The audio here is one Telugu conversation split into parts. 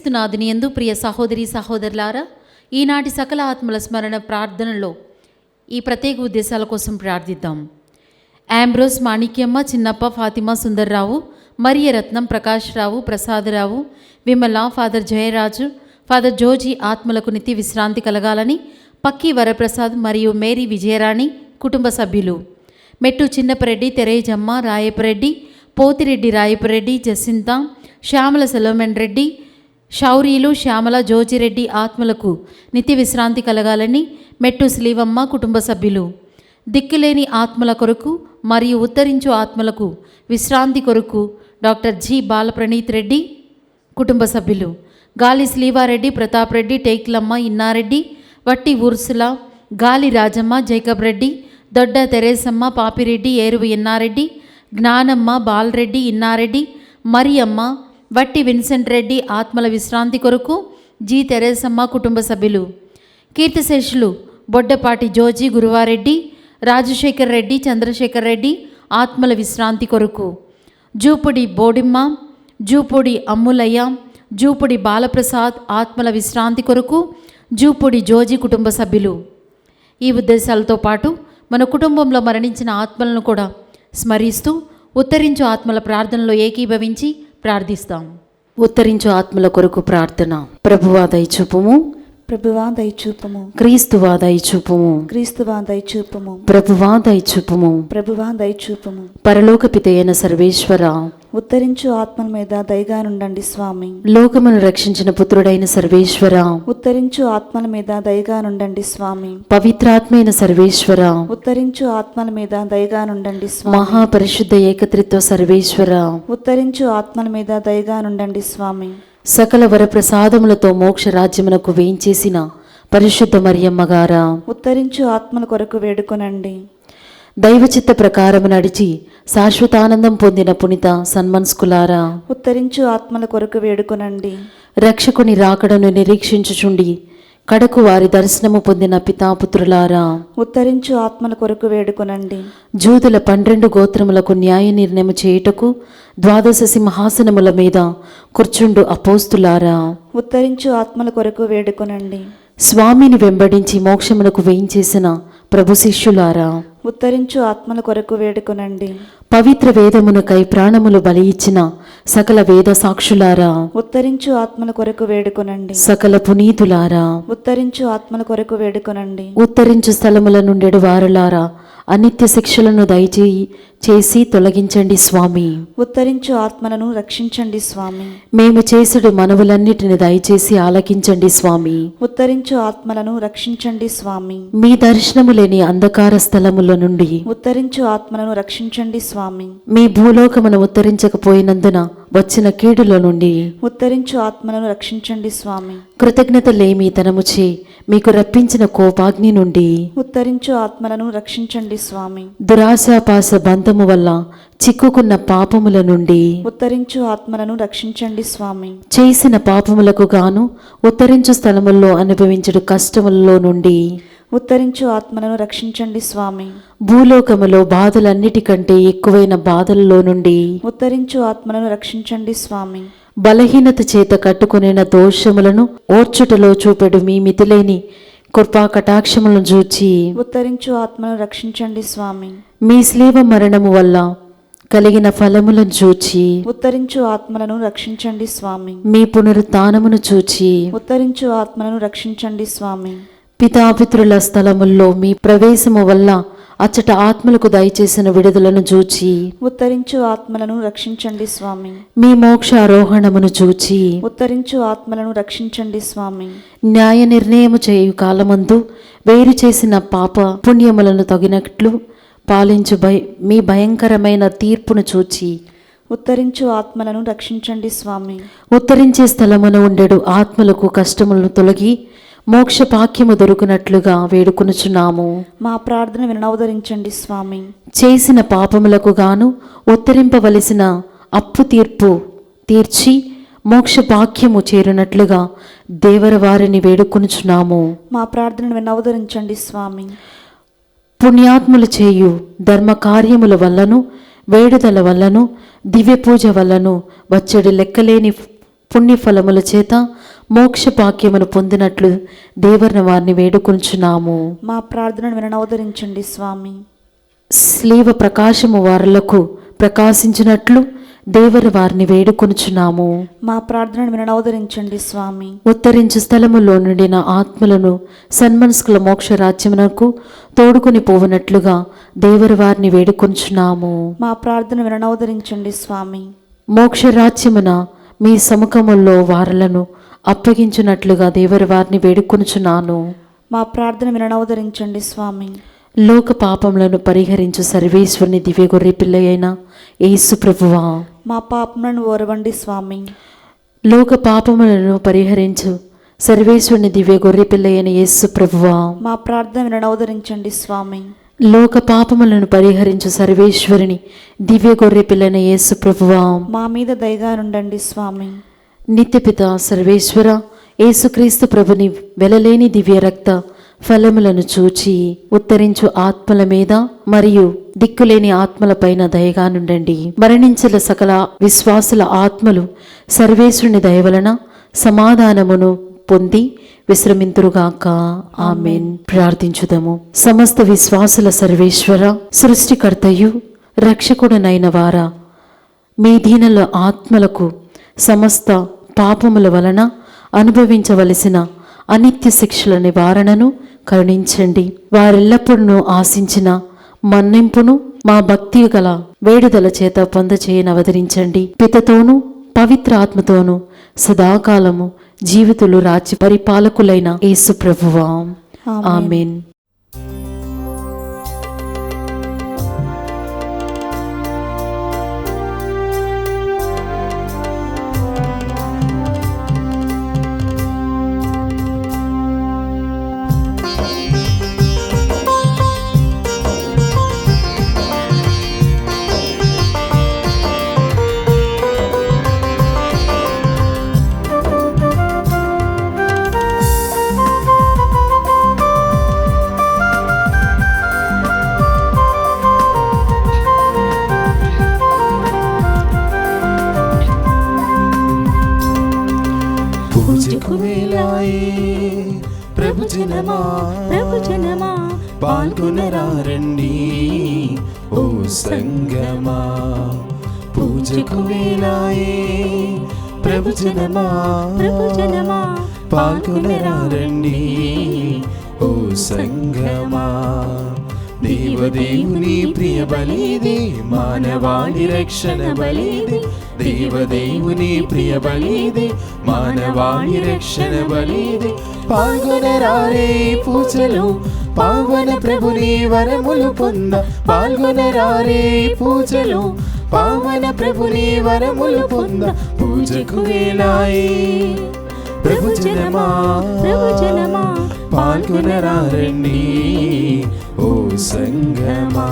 క్రీస్తునాథుని యందు ప్రియ సహోదరి సహోదరులారా, ఈనాటి సకల ఆత్మల స్మరణ ప్రార్థనలో ఈ ప్రత్యేక ఉద్దేశాల కోసం ప్రార్థిద్దాం. ఆంబ్రోస్, మాణిక్యమ్మ, చిన్నప్ప, ఫాతిమా, సుందర్రావు, మరియరత్నం, ప్రకాశ్రావు, ప్రసాదరావు, విమల, ఫాదర్ జయరాజు, ఫాదర్ జోజీ ఆత్మలకు నిత్య విశ్రాంతి కలగాలని పక్కి వరప్రసాద్ మరియు మేరీ విజయరాణి కుటుంబ సభ్యులు, మెట్టు చిన్నపరెడ్డి, తెరేజమ్మ, రాయపరెడ్డి, పోతిరెడ్డి రాయపరెడ్డి, జసింత, శ్యామల సెలవమెన్ రెడ్డి, శౌరీలు, శ్యామల, జోజిరెడ్డి ఆత్మలకు నిత్య విశ్రాంతి కలగాలని మెట్టు శ్రీవమ్మ కుటుంబ సభ్యులు, దిక్కులేని ఆత్మల కొరకు మరియు ఉత్తరించు ఆత్మలకు విశ్రాంతి కొరకు డాక్టర్ జి బాలప్రణీత్ రెడ్డి కుటుంబ సభ్యులు, గాలి శ్రీవారెడ్డి, ప్రతాప్ రెడ్డి, టేక్లమ్మ, ఇన్నారెడ్డి, వట్టి ఉర్సుల, గాలి రాజమ్మ, జైకబ్ రెడ్డి, దొడ్డ తెరేసమ్మ, పాపిరెడ్డి, ఏరువు ఇన్నారెడ్డి, జ్ఞానమ్మ, బాలరెడ్డి, ఇన్నారెడ్డి, మరియమ్మ, వట్టి విన్సెంట్ రెడ్డి ఆత్మల విశ్రాంతి కొరకు జి తెరేసమ్మ కుటుంబ సభ్యులు, కీర్తిశేషులు బొడ్డపాటి జోజీ, గురువారెడ్డి, రాజశేఖర్ రెడ్డి, చంద్రశేఖర్ రెడ్డి ఆత్మల విశ్రాంతి కొరకు, జూపుడి బోడిమ్మ, జూపుడి అమ్ములయ్య, జూపుడి బాలప్రసాద్ ఆత్మల విశ్రాంతి కొరకు జూపుడి జోజీ కుటుంబ సభ్యులు. ఈ ఉద్దేశాలతో పాటు మన కుటుంబంలో మరణించిన ఆత్మలను కూడా స్మరిస్తూ ఉత్తరించు ఆత్మల ప్రార్థనలో ఏకీభవించి ప్రార్థిస్తాం. ఉత్తరించు ఆత్మల కొరకు ప్రార్థన. ప్రభువా దయచూపుము, ప్రభువా దయచూపుము, క్రీస్తువా దయచూపుము, క్రీస్తువా దయచూపుము, ప్రభువా దయచూపుము, ప్రభువా దయచూపుము. పరలోక పితయైన సర్వేశ్వర, ఉత్తరించు ఆత్మల మీద దయగా నుండండి స్వామి. లోకమును రక్షించిన పుత్రుడైన సర్వేశ్వర, ఉత్తరించు ఆత్మల మీద దయగా నుండండి స్వామి. పవిత్రాత్మైన సర్వేశ్వర, ఉత్తరించు ఆత్మల మీద దయగా నుండండి స్వామి. మహాపరిశుద్ధ ఏకత్రిత్వ సర్వేశ్వర, ఉత్తరించు ఆత్మల మీద దయగా నుండండి స్వామి. సకల వరప్రసాదములతో మోక్ష రాజ్యమునకు వేయించేసిన పరిశుద్ధ మరియమ్మ గారా, ఉత్తరించు ఆత్మల కొరకు వేడుకొనండి. దైవచిత్త ప్రకారము నడిచి శాశ్వతానందం పొందిన పునిత సన్మన్స్కులారా, ఉత్తరించు ఆత్మల కొరకు వేడుకొనండి. రక్షకుని రాకడను నిరీక్షించుచుండి కడకు వారి దర్శనము పొందిన పితాపుత్రులారా, ఉత్తరించు ఆత్మల కొరకు వేడుకొనండి. జూదుల 12 గోత్రములకు న్యాయ నిర్ణయము చేయుటకు 12 సింహాసనముల మీద కూర్చుండు అపోస్తులారా, ఉత్తరించు ఆత్మల కొరకు వేడుకొనండి. స్వామిని వెంబడించి మోక్షమునకు వేయించేసిన ప్రభు శిష్యులారా, ఉత్తరించు ఆత్మల కొరకు వేడుకొనండి. పవిత్ర వేదమునకై ప్రాణములు బలి ఇచ్చిన సకల వేద సాక్షులారా, ఉత్తరించు ఆత్మల కొరకు వేడుకొనండి. సకల పునీతులారా, ఉత్తరించు ఆత్మల కొరకు వేడుకొనండి. ఉత్తరించు స్థలముల నుండెడు వారలారా, అనిత్య శిక్షలను దయచేసి తొలగించండి స్వామి. ఉత్తరించు ఆత్మలను రక్షించండి స్వామి. మేము చేసుడు మనవులన్నిటిని దయచేసి ఆలకించండి స్వామి. ఉత్తరించు ఆత్మలను రక్షించండి స్వామి. మీ దర్శనము లేని అంధకార స్థలముల నుండి ఉత్తరించు ఆత్మలను రక్షించండి స్వామి. మీ భూలోకమును ఉత్తరించకపోయినందున వచ్చిన కీడుల నుండి ఉత్తరించు ఆత్మలను రక్షించండి స్వామి. కృతజ్ఞతలేమితనముచే మీకు రప్పించిన కోపాగ్ని నుండి ఉత్తరించు ఆత్మలను రక్షించండి స్వామి. దురాశాపాస బంధము వల్ల చిక్కుకున్న పాపముల నుండి ఉత్తరించు ఆత్మలను రక్షించండి స్వామి. చేసిన పాపములకు గాను ఉత్తరించు స్థలముల్లో అనుభవించడు కష్టములలో నుండి ఉత్తరించు ఆత్మలను రక్షించండి స్వామి. భూలోకములో బాధలన్నిటికంటే ఎక్కువైన బాధల్లో నుండి ఉత్తరించు ఆత్మలను రక్షించండి స్వామి. బలహీనత చేత కట్టుకునే దోషములను ఓర్చుటలో చూపెడు మీ మితిలేని కృపా కటాక్షములను చూచి ఉత్తరించు ఆత్మను రక్షించండి స్వామి. మీ స్లీవ మరణము వల్ల కలిగిన ఫలములను చూచి ఉత్తరించు ఆత్మలను రక్షించండి స్వామి. మీ పునరుత్థానమును చూచి ఉత్తరించు ఆత్మలను రక్షించండి స్వామి. పితాపితృల స్థలముల్లో మీ ప్రవేశము వల్ల అచ్చట ఆత్మలకు దయచేసిన విడుదలను చూచి ఉత్తరించు ఆత్మలను రక్షించండి స్వామి. మీ మోక్షారోహణమును చూచి ఉత్తరించు ఆత్మలను రక్షించండి స్వామి. న్యాయ నిర్ణయము చేయు కాలమందు వేరు చేసిన పాప పుణ్యములను తగినట్లు పాలించు మీ భయంకరమైన తీర్పును చూచి ఉత్తరించు ఆత్మలను రక్షించండి స్వామి. ఉత్తరించే స్థలమున ఉండెడు ఆత్మలకు కష్టములను తొలగి మోక్ష పాక్యము దొరుకునట్లుగా వేడుకొనుచున్నాము. మా ప్రార్థన వినవదరించండి స్వామి. చేసిన పాపములకు గాను ఉత్తరింపవలసిన అప్పు తీర్చి మోక్ష పాక్యము చేరునట్లుగా దేవర వారిని వేడుకొనుచున్నాము. మా ప్రార్థనను వినవదరించండి స్వామి. పుణ్యాత్ములు చేయు ధర్మ కార్యముల వల్లను వేడుదల వల్లను దివ్య పూజ వల్లను వచ్చడి లెక్కలేని పుణ్యఫలముల చేత మోక్ష భాగ్యమును పొందినట్లు దేవరిని వారిని వేడుకొంచున్నాము. మా ప్రార్థనను వినవదరించండి స్వామి. స్లీవ ప్రకాశము వారులకు ప్రకాశించినట్లు దేవరి వారిని వేడుకొనుచున్నాము. మా ప్రార్థనను వినవదరించండి స్వామి. ఉత్తరించు స్థలములో నుండిన ఆత్మలను సన్మనస్కుల మోక్ష రాజ్యమునకు తోడుకొని పోవునట్లుగా దేవరి వారిని వేడుకొంచున్నాము. మా ప్రార్థన వినవదరించండి స్వామి. మోక్ష రాజ్యమున మీ సముఖములో వారలను అప్పగించున్నట్లుగా దేవరి వారిని వేడుకొనుచున్నాను. మా ప్రార్థన వినవదరించండి స్వామి. లోక పాపములను పరిహరించు సర్వేశ్వరుని దివ్య గొర్రె పిల్ల అయిన యేసు ప్రభువా, మా పాపములను ఓరవండి స్వామి. లోక పాపములను పరిహరించు సర్వేశ్వరుని దివ్య గొర్రె పిల్ల అయిన యేసు ప్రభువా, మా ప్రార్థన వినవదరించండి స్వామి. లోక పాపములను పరిహరించు సర్వేశ్వరుని దివ్య గొర్రె పిల్లైన యేసు ప్రభువా, మా మీద దయగా నుండండి స్వామి. నిత్యపిత సర్వేశ్వర యేసుక్రీస్తు ప్రభుని వెలలేని దివ్య రక్త ఫలములను చూచి ఉత్తరించు ఆత్మల మీద మరియు దిక్కులేని ఆత్మలపైన దయగా నుండండి. మరణించిన సకల విశ్వాసుల ఆత్మలు సర్వేశ్వరుని దయ వలన సమాధానమును పొంది విశ్రమింతురుగాక. ఆమేన్. ప్రార్థించుదము. సమస్త విశ్వాసుల సర్వేశ్వర, సృష్టికర్తయు రక్షకుడనైన వారా, మీ దీనుల ఆత్మలకు సమస్త పాపముల వలన అనుభవించవలసిన అనిత్య శిక్షల నివారణను కరుణించండి. వారెల్లప్పుడూ ఆశించిన మన్నింపును మా భక్తి గల వేడుదల చేత పొందచేయనవదరించండి. పితతోనూ పవిత్ర ఆత్మతోనూ సదాకాలము జీవితులు రాజ్య పరిపాలకులైన యేసు ప్రభువా. ఆమేన్. పూజకు వేళాయే ప్రభు జనమా పాల్గొనరారండి ఓ సంగమా. పూజకు వేళాయే ప్రభు జనమా పాల్గొనరారండి ఓ సంగమా. దేవదేవుని ప్రియ బలిది, మానవాళి రక్షణ బలిది. దేవదేవుని ప్రియ బలిది, మానవాళి రక్షణ బలిది. పాల్గొనరారే పూజలు, పావన ప్రభుని వరములు పొంద. పాల్గొనరారే పూజలు, పావన ప్రభుని వరములు పొంద. పూజకు వేళాయే ప్రభు జనమా పాల్గొనరారండి ఓ సంగమా.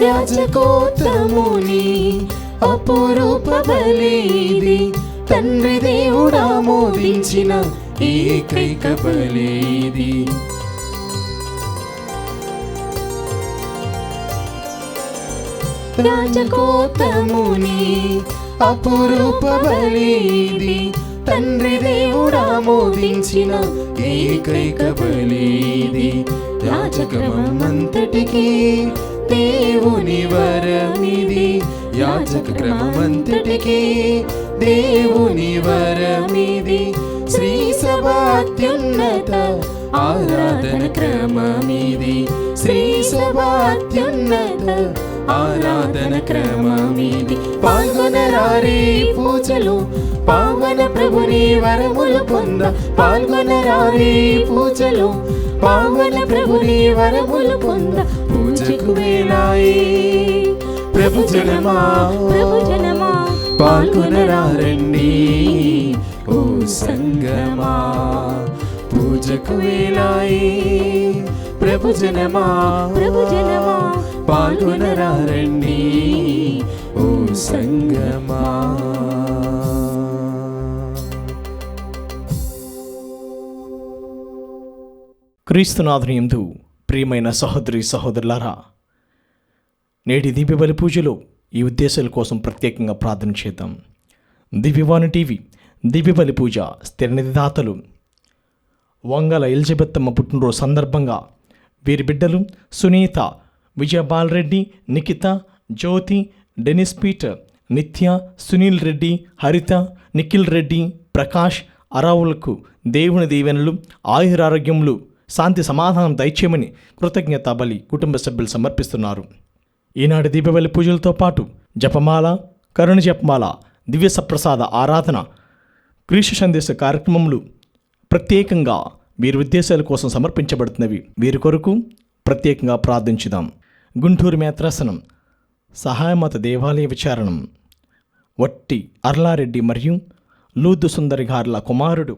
యాజకోత్తముని అపురూప బలిది, తండ్రి దేవుడా మోదించిన ఏకైక బలిది. యాజకోత్తముని అపురూప బలిది, తండ్రి దేవుడా మోదించిన ఏకైక బలిది. యాజకమంతటికి దేవుని వరమిది. యాజక క్రమమంతటికి దేవుని వరమిది. శ్రీ సభాత్యున్నత ఆరాధన క్రమమిది. శ్రీ సభాత్యున్నత ఆరాధన క్రమమిది. పాల్గొనరారే పూజలు, పావన ప్రభుని వరములు పొంద. పాల్గొనరారే పూజలు, పావన ప్రభుని వరములు పొంద. పూజకు వేళాయే ప్రభు జనమా పాల్గొనరారండి ఓ సంగమా. పూజకు వేలాయే. ప్రభు జనమా పాల్గొనరారండి ఓ సంగమా. క్రీస్తునాథుని యందు ప్రియమైన సహోదరి సహోదరులారా, నేటి దివ్యబలి పూజలో ఈ ఉద్దేశాల కోసం ప్రత్యేకంగా ప్రార్థన చేద్దాం. దివ్యవాణి టీవీ దివ్యబలి పూజ స్థిర నిధిదాతలు వంగల ఎలిజబెత్తమ్మ పుట్టినరోజు సందర్భంగా వీరి బిడ్డలు సునీత, విజయబాలరెడ్డి, నిఖిత, జ్యోతి, డెనిస్ పీటర్, నిత్య, సునీల్ రెడ్డి, హరిత, నిఖిల్ రెడ్డి, ప్రకాష్, అరావులకు దేవుని దీవెనలు, ఆయురారోగ్యములు, శాంతి సమాధానం దయచేయమని కృతజ్ఞత బలి కుటుంబ సభ్యులు సమర్పిస్తున్నారు. ఈనాటి దీపబలి పూజలతో పాటు జపమాల, కరుణ జపమాల, దివ్య సప్రసాద ఆరాధన, క్రీస్తు సందేశ కార్యక్రమములు ప్రత్యేకంగా వీరి ఉద్దేశాల కోసం సమర్పించబడుతున్నవి. వీరి కొరకు ప్రత్యేకంగా ప్రార్థించుదాం. గుంటూరు మేత్రాసనం సహాయమత దేవాలయ విచారణం వట్టి అర్లారెడ్డి మరియు లూద్దు సుందరి గార్ల కుమారుడు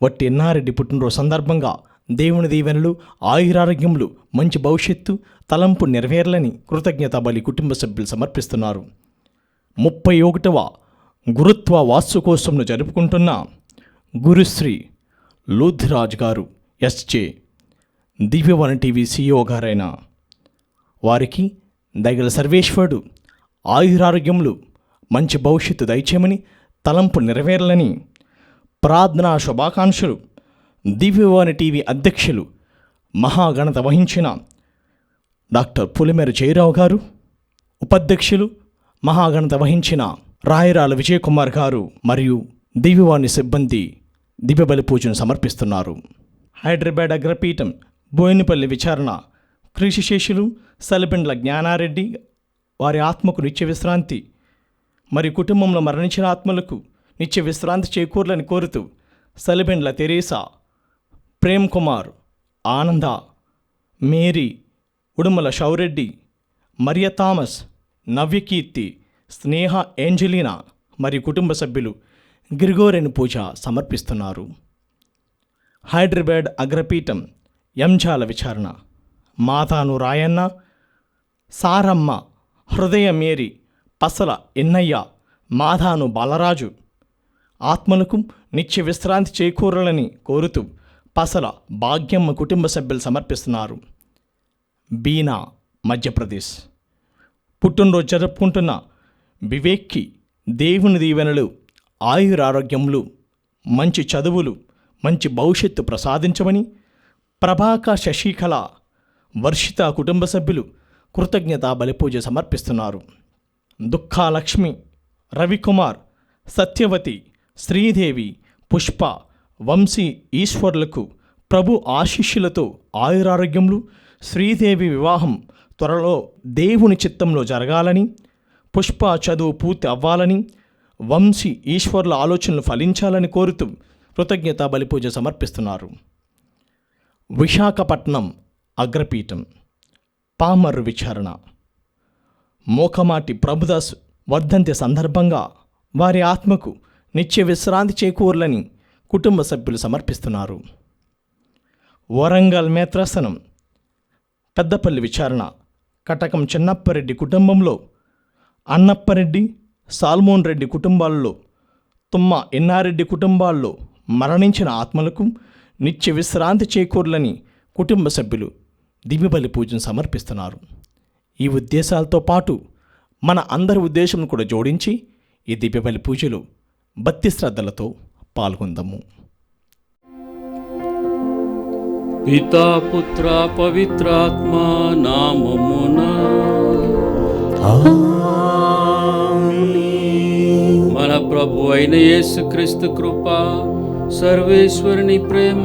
వట్టి ఎన్నారెడ్డి పుట్టినరోజు సందర్భంగా దేవుని దీవెనలు, ఆయురారోగ్యములు, మంచి భవిష్యత్తు, తలంపు నెరవేర్లని కృతజ్ఞత బలి కుటుంబ సభ్యులు సమర్పిస్తున్నారు. 31వ గురుత్వ వార్షికోత్సవంను జరుపుకుంటున్న గురుశ్రీ లూథిరాజ్ గారు ఎస్జే దివ్యవాణి టీవీ CEO గారైన వారికి దయగల సర్వేశ్వరుడు ఆయురారోగ్యములు, మంచి భవిష్యత్తు దయచేయమని, తలంపు నెరవేరాలని ప్రార్థనా శుభాకాంక్షలు దివ్యవాణి టీవీ అధ్యక్షులు మహాగణత వహించిన డాక్టర్ పులిమేర జయరావు గారు, ఉపాధ్యక్షులు మహాగణత వహించిన రాయరాల విజయకుమార్ గారు మరియు దివ్యవాణి సిబ్బంది దివ్యబలి పూజను సమర్పిస్తున్నారు. హైదరాబాద్ అగ్రపీఠం బోయినపల్లి విచారణ కృషిశేషులు సలిబెండ్ల జ్ఞానారెడ్డి వారి ఆత్మకు నిత్య విశ్రాంతి మరియు కుటుంబంలో మరణించిన ఆత్మలకు నిత్య విశ్రాంతి చేకూర్లని కోరుతూ సలిబెండ్ల తెరేసా, ప్రేమ్ కుమార్, ఆనంద, మేరీ, ఉడుమల షౌరెడ్డి, మరియ థామస్, నవ్యకీర్తి, స్నేహ, ఏంజలీనా మరియు కుటుంబ సభ్యులు గ్రిగోరియన్ పూజ సమర్పిస్తున్నారు. హైదరాబాద్ అగ్రపీఠం ఎంజాల విచారణ మాతాను రాయన్న, సారమ్మ, హృదయ మేరీ, పసల ఎన్నయ్య, మాధాను బాలరాజు ఆత్మలకు నిత్య విశ్రాంతి చేకూరాలని కోరుతూ పసల భాగ్యమ్మ కుటుంబ సభ్యులు సమర్పిస్తున్నారు. బీనా, మధ్యప్రదేశ్ పుట్టినరోజు జరుపుకుంటున్న వివేక్కి దేవుని దీవెనలు, ఆయురారోగ్యములు, మంచి చదువులు, మంచి భవిష్యత్తు ప్రసాదించమని ప్రభాక శశికళ, వర్షిత కుటుంబ సభ్యులు కృతజ్ఞత బలిపూజ సమర్పిస్తున్నారు. దుఃఖాలక్ష్మి, రవికుమార్, సత్యవతి, శ్రీదేవి, పుష్ప, వంశీ ఈశ్వర్లకు ప్రభు ఆశీస్సులతో ఆయురారోగ్యములు, శ్రీదేవి వివాహం త్వరలో దేవుని చిత్తంలో జరగాలని, పుష్ప చదువు పూర్తి అవ్వాలని, వంశీ ఈశ్వర్ల ఆలోచనలు ఫలించాలని కోరుతూ కృతజ్ఞత బలిపూజ సమర్పిస్తున్నారు. విశాఖపట్నం అగ్రపీఠం పామర్రు విచారణ మోకమాటి ప్రభుదాస్ వర్ధంతి సందర్భంగా వారి ఆత్మకు నిత్య విశ్రాంతి చేకూర్లని కుటుంబ సభ్యులు సమర్పిస్తున్నారు. వరంగల్ మేత్రాసనం పెద్దపల్లి విచారణ కటకం చిన్నప్పరెడ్డి కుటుంబంలో అన్నప్పరెడ్డి, సాల్మోన్ రెడ్డి కుటుంబాల్లో, తుమ్మ ఎన్నారెడ్డి కుటుంబాల్లో మరణించిన ఆత్మలకు నిత్య విశ్రాంతి చేకూర్లని కుటుంబ సభ్యులు దివ్యబలి పూజను సమర్పిస్తున్నారు. ఈ ఉద్దేశాలతో పాటు మన అందరి ఉద్దేశం కూడా జోడించి ఈ దివ్యబలి పూజలు భక్తి శ్రద్ధలతో పాల్గొందాము. పితా పుత్ర పవిత్రాత్మ నామమున మన ప్రభు అయిన యేసుక్రీస్తు కృప, సర్వేశ్వరుని ప్రేమ,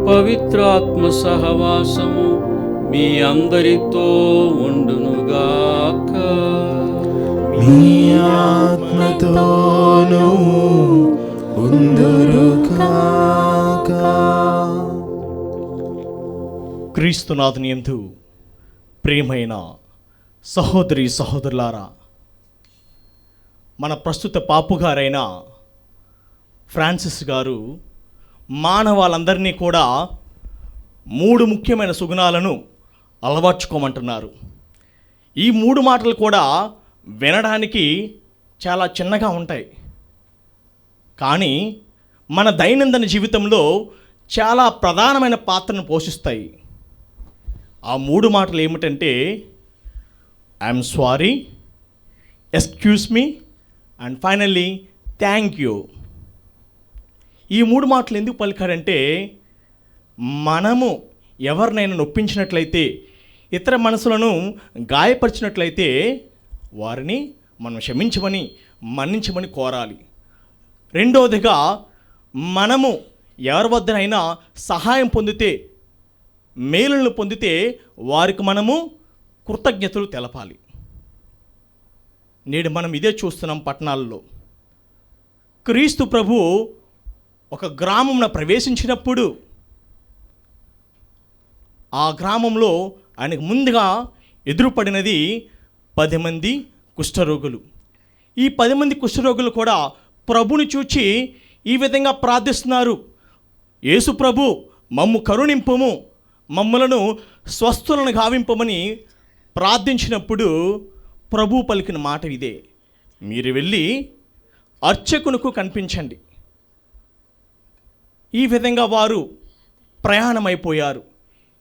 పవిత్రాత్మ సహవాసము మీ అందరితో ఉండునుగాక. మీ ఆత్మతోనూ ఉందురుగాక. క్రీస్తునాథుని యందు ప్రియమైన సహోదరి సహోదరులారా, మన ప్రస్తుత పాపుగారైన ఫ్రాన్సిస్ గారు మానవాళ్ళందరినీ కూడా 3 ముఖ్యమైన సుగుణాలను అలవర్చుకోమంటున్నారు. ఈ 3 మాటలు కూడా వినడానికి చాలా చిన్నగా ఉంటాయి, కానీ మన దైనందిన జీవితంలో చాలా ప్రధానమైన పాత్రను పోషిస్తాయి. ఆ 3 మాటలు ఏమిటంటే I'm sorry, excuse me and finally thank you. ఈ 3 మాటలు ఎందుకు పలికారంటే, మనము ఎవరినైనా నొప్పించినట్లయితే, ఇతర మనసులను గాయపరిచినట్లయితే వారిని మనం క్షమించమని, మన్నించమని కోరాలి. రెండవదిగా, మనము ఎవరి వద్దనైనా సహాయం పొందితే, మేలులను పొందితే వారికి మనము కృతజ్ఞతలు తెలపాలి. నేడు మనం ఇదే చూస్తున్నాం పట్టణాల్లో. క్రీస్తు ప్రభు ఒక గ్రామంలో ప్రవేశించినప్పుడు ఆ గ్రామంలో ఆయనకు ముందుగా ఎదురుపడినది 10 మంది కుష్ఠరోగులు. ఈ 10 మంది కుష్ఠరోగులు కూడా ప్రభుని చూచి ఈ విధంగా ప్రార్థిస్తున్నారు, యేసు ప్రభు మమ్ము కరుణింపుము, మమ్మలను స్వస్థులను గావింపమని ప్రార్థించినప్పుడు ప్రభు పలికిన మాట ఇదే, మీరు వెళ్ళి అర్చకునికి కనిపించండి. ఈ విధంగా వారు ప్రయాణమైపోయారు.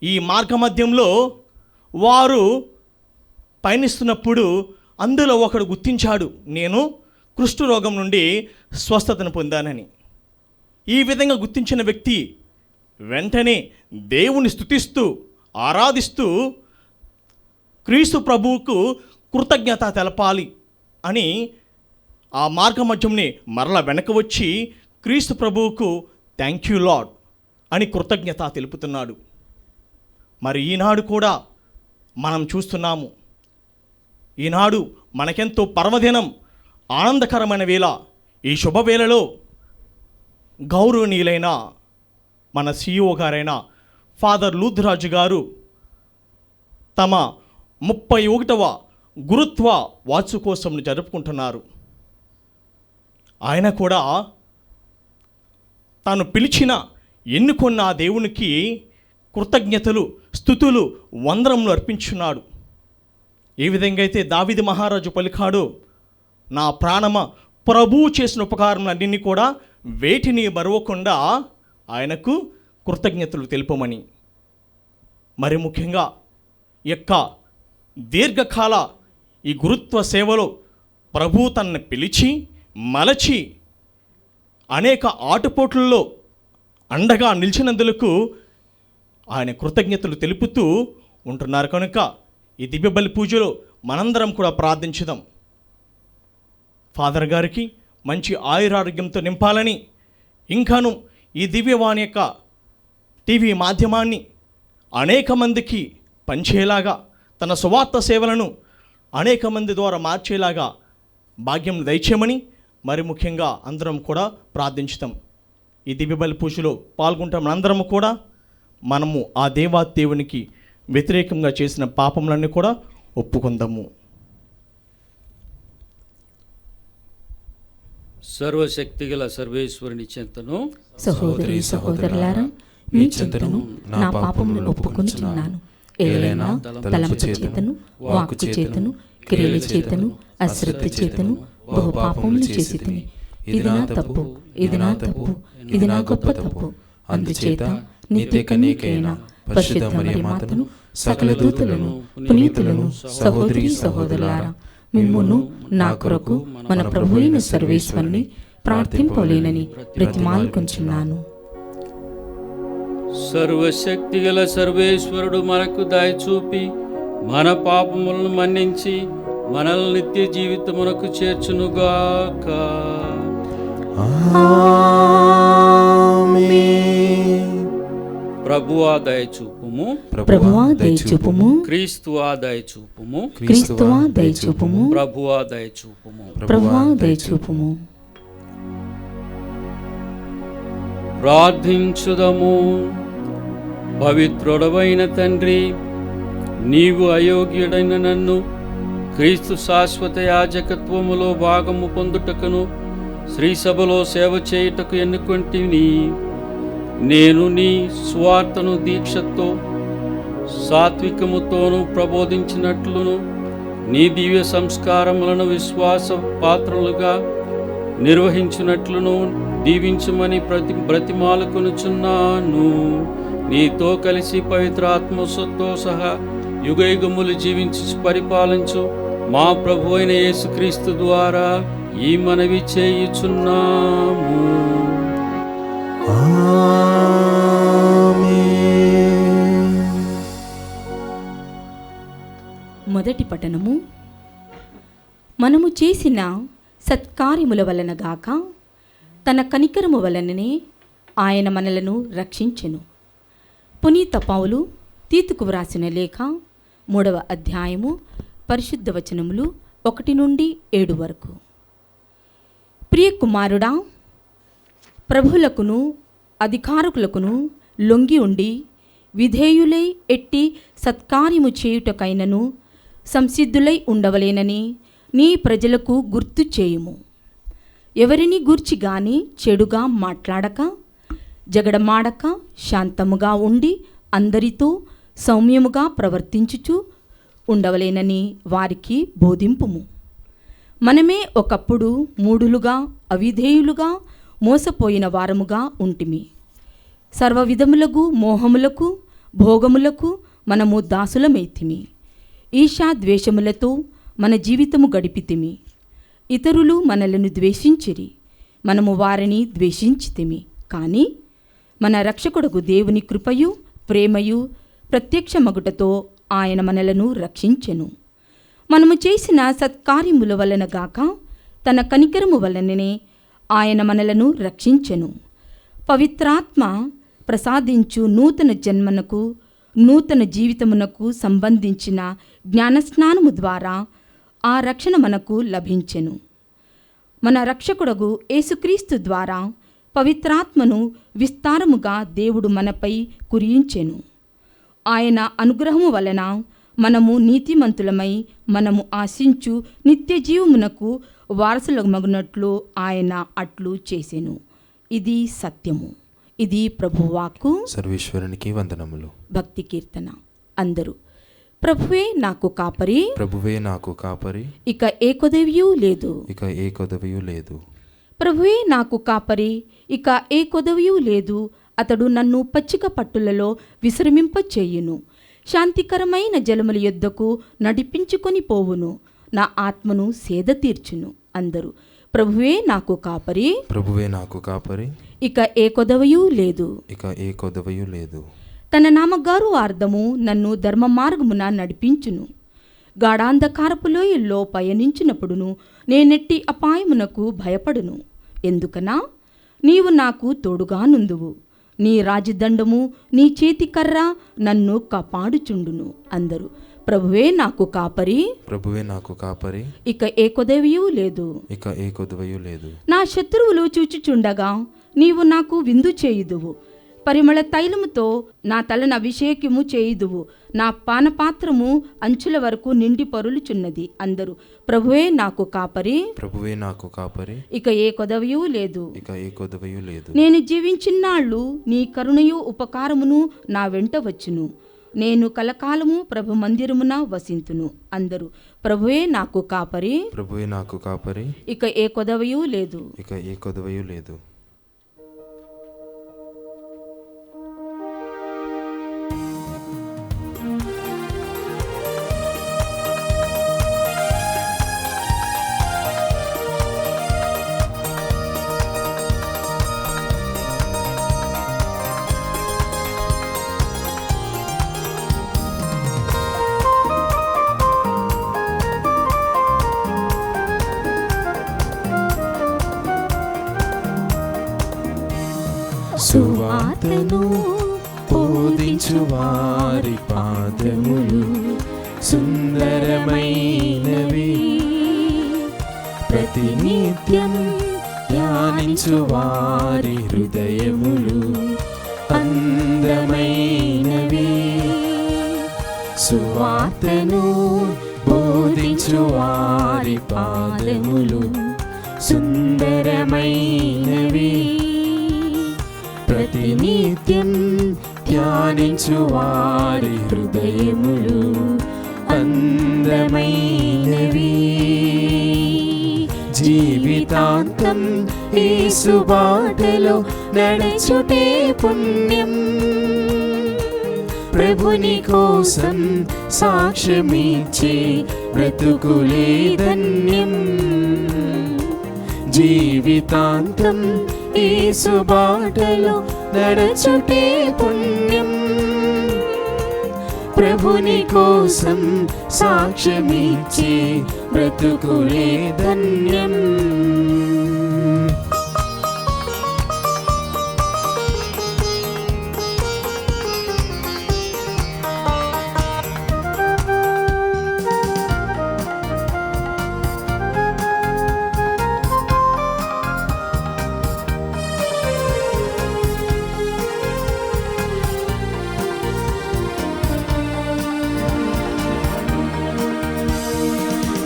ఈ మార్గమధ్యంలో వారు పయనిస్తున్నప్పుడు అందులో ఒకడు గుర్తించాడు, నేను కుష్ఠరోగం నుండి స్వస్థతను పొందానని. ఈ విధంగా గుర్తించిన వ్యక్తి వెంటనే దేవుని స్తుతిస్తూ ఆరాధిస్తూ క్రీస్తు ప్రభువుకు కృతజ్ఞత తెలపాలి అని ఆ మార్గమధ్యంని మరల వెనక వచ్చి క్రీస్తు ప్రభువుకు థ్యాంక్ యూ లార్డ్ అని కృతజ్ఞత తెలుపుతున్నాడు. మరి ఈనాడు కూడా మనం చూస్తున్నాము, ఈనాడు మనకెంతో పర్వదినం, ఆనందకరమైన వేళ. ఈ శుభవేళలో గౌరవనీయులైన మన CEO గారైన ఫాదర్ లూథరాజు గారు తమ 31వ గురుత్వ వార్షికోత్సవం జరుపుకుంటున్నారు. ఆయన కూడా తాను పిలిచిన ఎన్నుకున్న ఆ దేవునికి కృతజ్ఞతలు, స్తుతులు, వందనములు అర్పించున్నాడు. ఏ విధంగా అయితే దావీదు మహారాజు పలికాడో, నా ప్రాణమ ప్రభువు చేసిన ఉపకారములన్నింటినీ కూడా వేటిని మరవకుండా ఆయనకు కృతజ్ఞతలు తెలుపమని. మరి ముఖ్యంగా యొక్క దీర్ఘకాల ఈ గురుత్వ సేవలో ప్రభు తనను పిలిచి మలచి అనేక ఆటుపోట్లలో అండగా నిలిచినందులకు ఆయన కృతజ్ఞతలు తెలుపుతూ ఉంటున్నారు. కనుక ఈ దివ్య బలి పూజలో మనందరం కూడా ప్రార్థించుదాం. ఫాదర్ గారికి మంచి ఆయురారోగ్యంతో నింపాలని, ఇంకాను ఈ దివ్యవాణి యొక్క టీవీ మాధ్యమాన్ని అనేక మందికి పంచేలాగా, తన సువార్త సేవలను అనేక మంది ద్వారా మార్చేలాగా భాగ్యం దయచేయమని మరి ముఖ్యంగా అందరం కూడా ప్రార్థించుతాం. ఈ దివ్య బలి పూజలో పాల్గొంటాం. అందరము కూడా మనము ఆ దేవునికి వ్యతిరేకంగా చేసిన పాపములన్నీ కూడా ఒప్పుకుందాము. సర్వశక్తిగల సర్వేశ్వరుని చెంతను సహోదరి సహోదరులారా, మీ చెంతను నా పాపములను ఒప్పుకొనుచున్నాను. ఏలైనా తలంపు చేతను, వాక్కు చేతను, క్రియల చేతను, అశ్రద్ధ చేతను బహు పాపములు చేసితిని. ఇది నా తప్పు, ఇది నా తప్పు, ఇది నా గొప్ప తప్పు. అందుచేత నిత్య కన్యకైన పరిశుద్ధ మరియమాతను, సకల దూతలను, పునీతులను, సహోదరి సహోదరులారా, మిమ్మును నా కొరకు మన ప్రభు అయిన సర్వేశ్వరుని ప్రార్థింపలేనని బ్రతిమాలుకొంచున్నాను. సర్వశక్తిగల సర్వేశ్వరుడు మనకు దయచూపి మన పాపములను మన్నించి మనల్ని నిత్య జీవితమునకు చేర్చునుగాక. ప్రభువా దయచూపుము, ప్రభువా దయచూపుము, క్రీస్తువా దయచూపుము, క్రీస్తువా దయచూపుము, ప్రభువా దయచూపుము. ప్రభువా దయచూపుము. ప్రార్థించుదము. పవిత్రుడవైన తండ్రి, నీవు అయోగ్యుడైన నన్ను క్రీస్తు శాశ్వత యాజకత్వములో భాగము పొందుటకును శ్రీసభలో సేవ చేయుటకు ఎన్నుకొంటిని. నేను నీ స్వార్థను దీక్షతో సాత్వికముతోనూ ప్రబోధించినట్లును నీ దివ్య సంస్కారములను విశ్వాస పాత్రలుగా నిర్వహించినట్లును దీవించమని బ్రతిమాలుకొనుచున్నాను. నీతో కలిసి పవిత్ర ఆత్మతో సహా యుగయుగములు జీవించి పరిపాలించు మా ప్రభు అయిన యేసుక్రీస్తు ద్వారా ఈ మనవి చేయుచున్నాము. ఆమేన్. మొదటి పఠనము. మనము చేసిన సత్కార్యముల వలన గాక తన కనికరము వలననే ఆయన మనలను రక్షించెను. పునీత పౌలు తీతుకు వ్రాసిన లేఖ 3వ అధ్యాయము పరిశుద్ధ వచనములు 1 నుండి 7 వరకు. ప్రియ కుమారుడా, ప్రభువులకును అధికారకులకును లొంగి ఉండి విధేయులై ఎట్టి సత్కార్యము చేయుటకైనను సంసిద్ధులై ఉండవలేనని నీ ప్రజలకు గుర్తు చేయుము. ఎవరిని గూర్చి గాని చెడుగా మాట్లాడక, జగడమాడక, శాంతముగా ఉండి అందరితో సౌమ్యముగా ప్రవర్తించుచు ఉండవలేనని వారికి బోధింపుము. మనమే ఒకప్పుడు మూఢులుగా, అవిధేయులుగా, మోసపోయిన వారముగా ఉంటిమి. సర్వవిధములకు మోహములకు, భోగములకు మనము దాసులమైతిమి. ఈర్ష్యా ద్వేషములతో మన జీవితము గడిపితిమి. ఇతరులు మనలను ద్వేషించిరి, మనము వారిని ద్వేషించితిమి. కానీ మన రక్షకుడకు దేవుని కృపయు ప్రేమయు ప్రత్యక్షమగుటతో ఆయన మనలను రక్షించెను. మనము చేసిన సత్కార్యముల వలన గాక తన కనికరము వలననే ఆయన మనలను రక్షించెను. పవిత్రాత్మ ప్రసాదించు నూతన జన్మనకు, నూతన జీవితమునకు సంబంధించిన జ్ఞానస్నానము ద్వారా ఆ రక్షణ మనకు లభించెను. మన రక్షకుడగు యేసుక్రీస్తు ద్వారా పవిత్రాత్మను విస్తారముగా దేవుడు మనపై కురియించెను. ఆయన అనుగ్రహము వలన మనము నీతిమంతులమై మనము ఆశించు నిత్య జీవమునకు వారసులమగునట్లు ఆయన అట్లు చేసెను. ఇది సత్యము. ఇది ప్రభువాక్కు. సర్వేశ్వరునికి వందనములు. భక్తి కీర్తన. అందరూ ప్రభువే నాకు కాపరి, ప్రభువే నాకు కాపరి, ఇక ఏ కొదవియూ లేదు. ఇక ఏ కొదవియు లేదు. ప్రభువే నాకు కాపరి, ఇక ఏ కొదవియూ లేదు. అతడు నన్ను పచ్చిక పట్టులలో విశ్రమింపచేయును. శాంతికరమైన జలముల యొద్దకు నడిపించుకొని పోవును. నా ఆత్మను సేద తీర్చును. అందరూ ప్రభువే నాకు కాపరి, ప్రభువే నాకు కాపరి, ఇక ఏ కొదవయూ లేదు. ఇక ఏ కొదవయు లేదు. తన నామగారు అర్థము నన్ను ధర్మ మార్గమున నడిపించును. గాఢాంధకారపు లోయల్లో పయనించినప్పుడును నేనెట్టి అపాయమునకు భయపడును. ఎందుకనా నీవు నాకు తోడుగా నుందువు. నీ రాజదండము, నీ చేతికర్ర నన్ను కాపాడుచుండును. అందరూ ప్రభువే నాకు కాపరి, ప్రభువే నాకు కాపరి, ఇక ఏ కొదవియూ లేదు. ఇక ఏ కొదవయు లేదు. నా శత్రువులు చూచుచుండగా నీవు నాకు విందు చేయుదువు. పరిమళ తైలముతో నా తలను అభిషేకము చేయుదువు. నా పానపాత్రము అంచుల వరకు నిండి పొరులుచున్నది. అందరూ ప్రభువే నాకు కాపరి, ప్రభువే నాకు కాపరి, ఇక ఏ కొదవియూ లేదు. ఇక ఏ కొదవయు లేదు. నేను జీవించినాళ్ళు నీ కరుణయు ఉపకారమును నా వెంట వచ్చును. నేను కలకాలము ప్రభు మందిరమున వసింతును. అందరూ ప్రభువే నాకు కాపరి, ప్రభువే నాకు కాపరి, ఇక ఏ కొదవయూ లేదు. ఇక ఏ కొదవయు లేదు. సువార్తను బోధించు వారి పాదములు సుందరమైనవి, ప్రతినిత్యం ధ్యానించు వారి హృదయములు అందమైనవి. సువార్తను బోధించు వారి పాదములు సుందరమైనవి, ప్రతినిత్యం ధ్యానించు వారి హృదయములు అందమైనవి. జీవితాంతం యేసు బాటలో నడచుటే పుణ్యం. ప్రభుని కోసం సాక్ష్యమిచ్చే బ్రతుకులే ధన్యం. జీవితాంతం యేసు బాటలో నడచుటే పుణ్యం. ప్రభుని కోసం సాక్ష్యమిచ్చే బ్రతుకులే ధన్యం.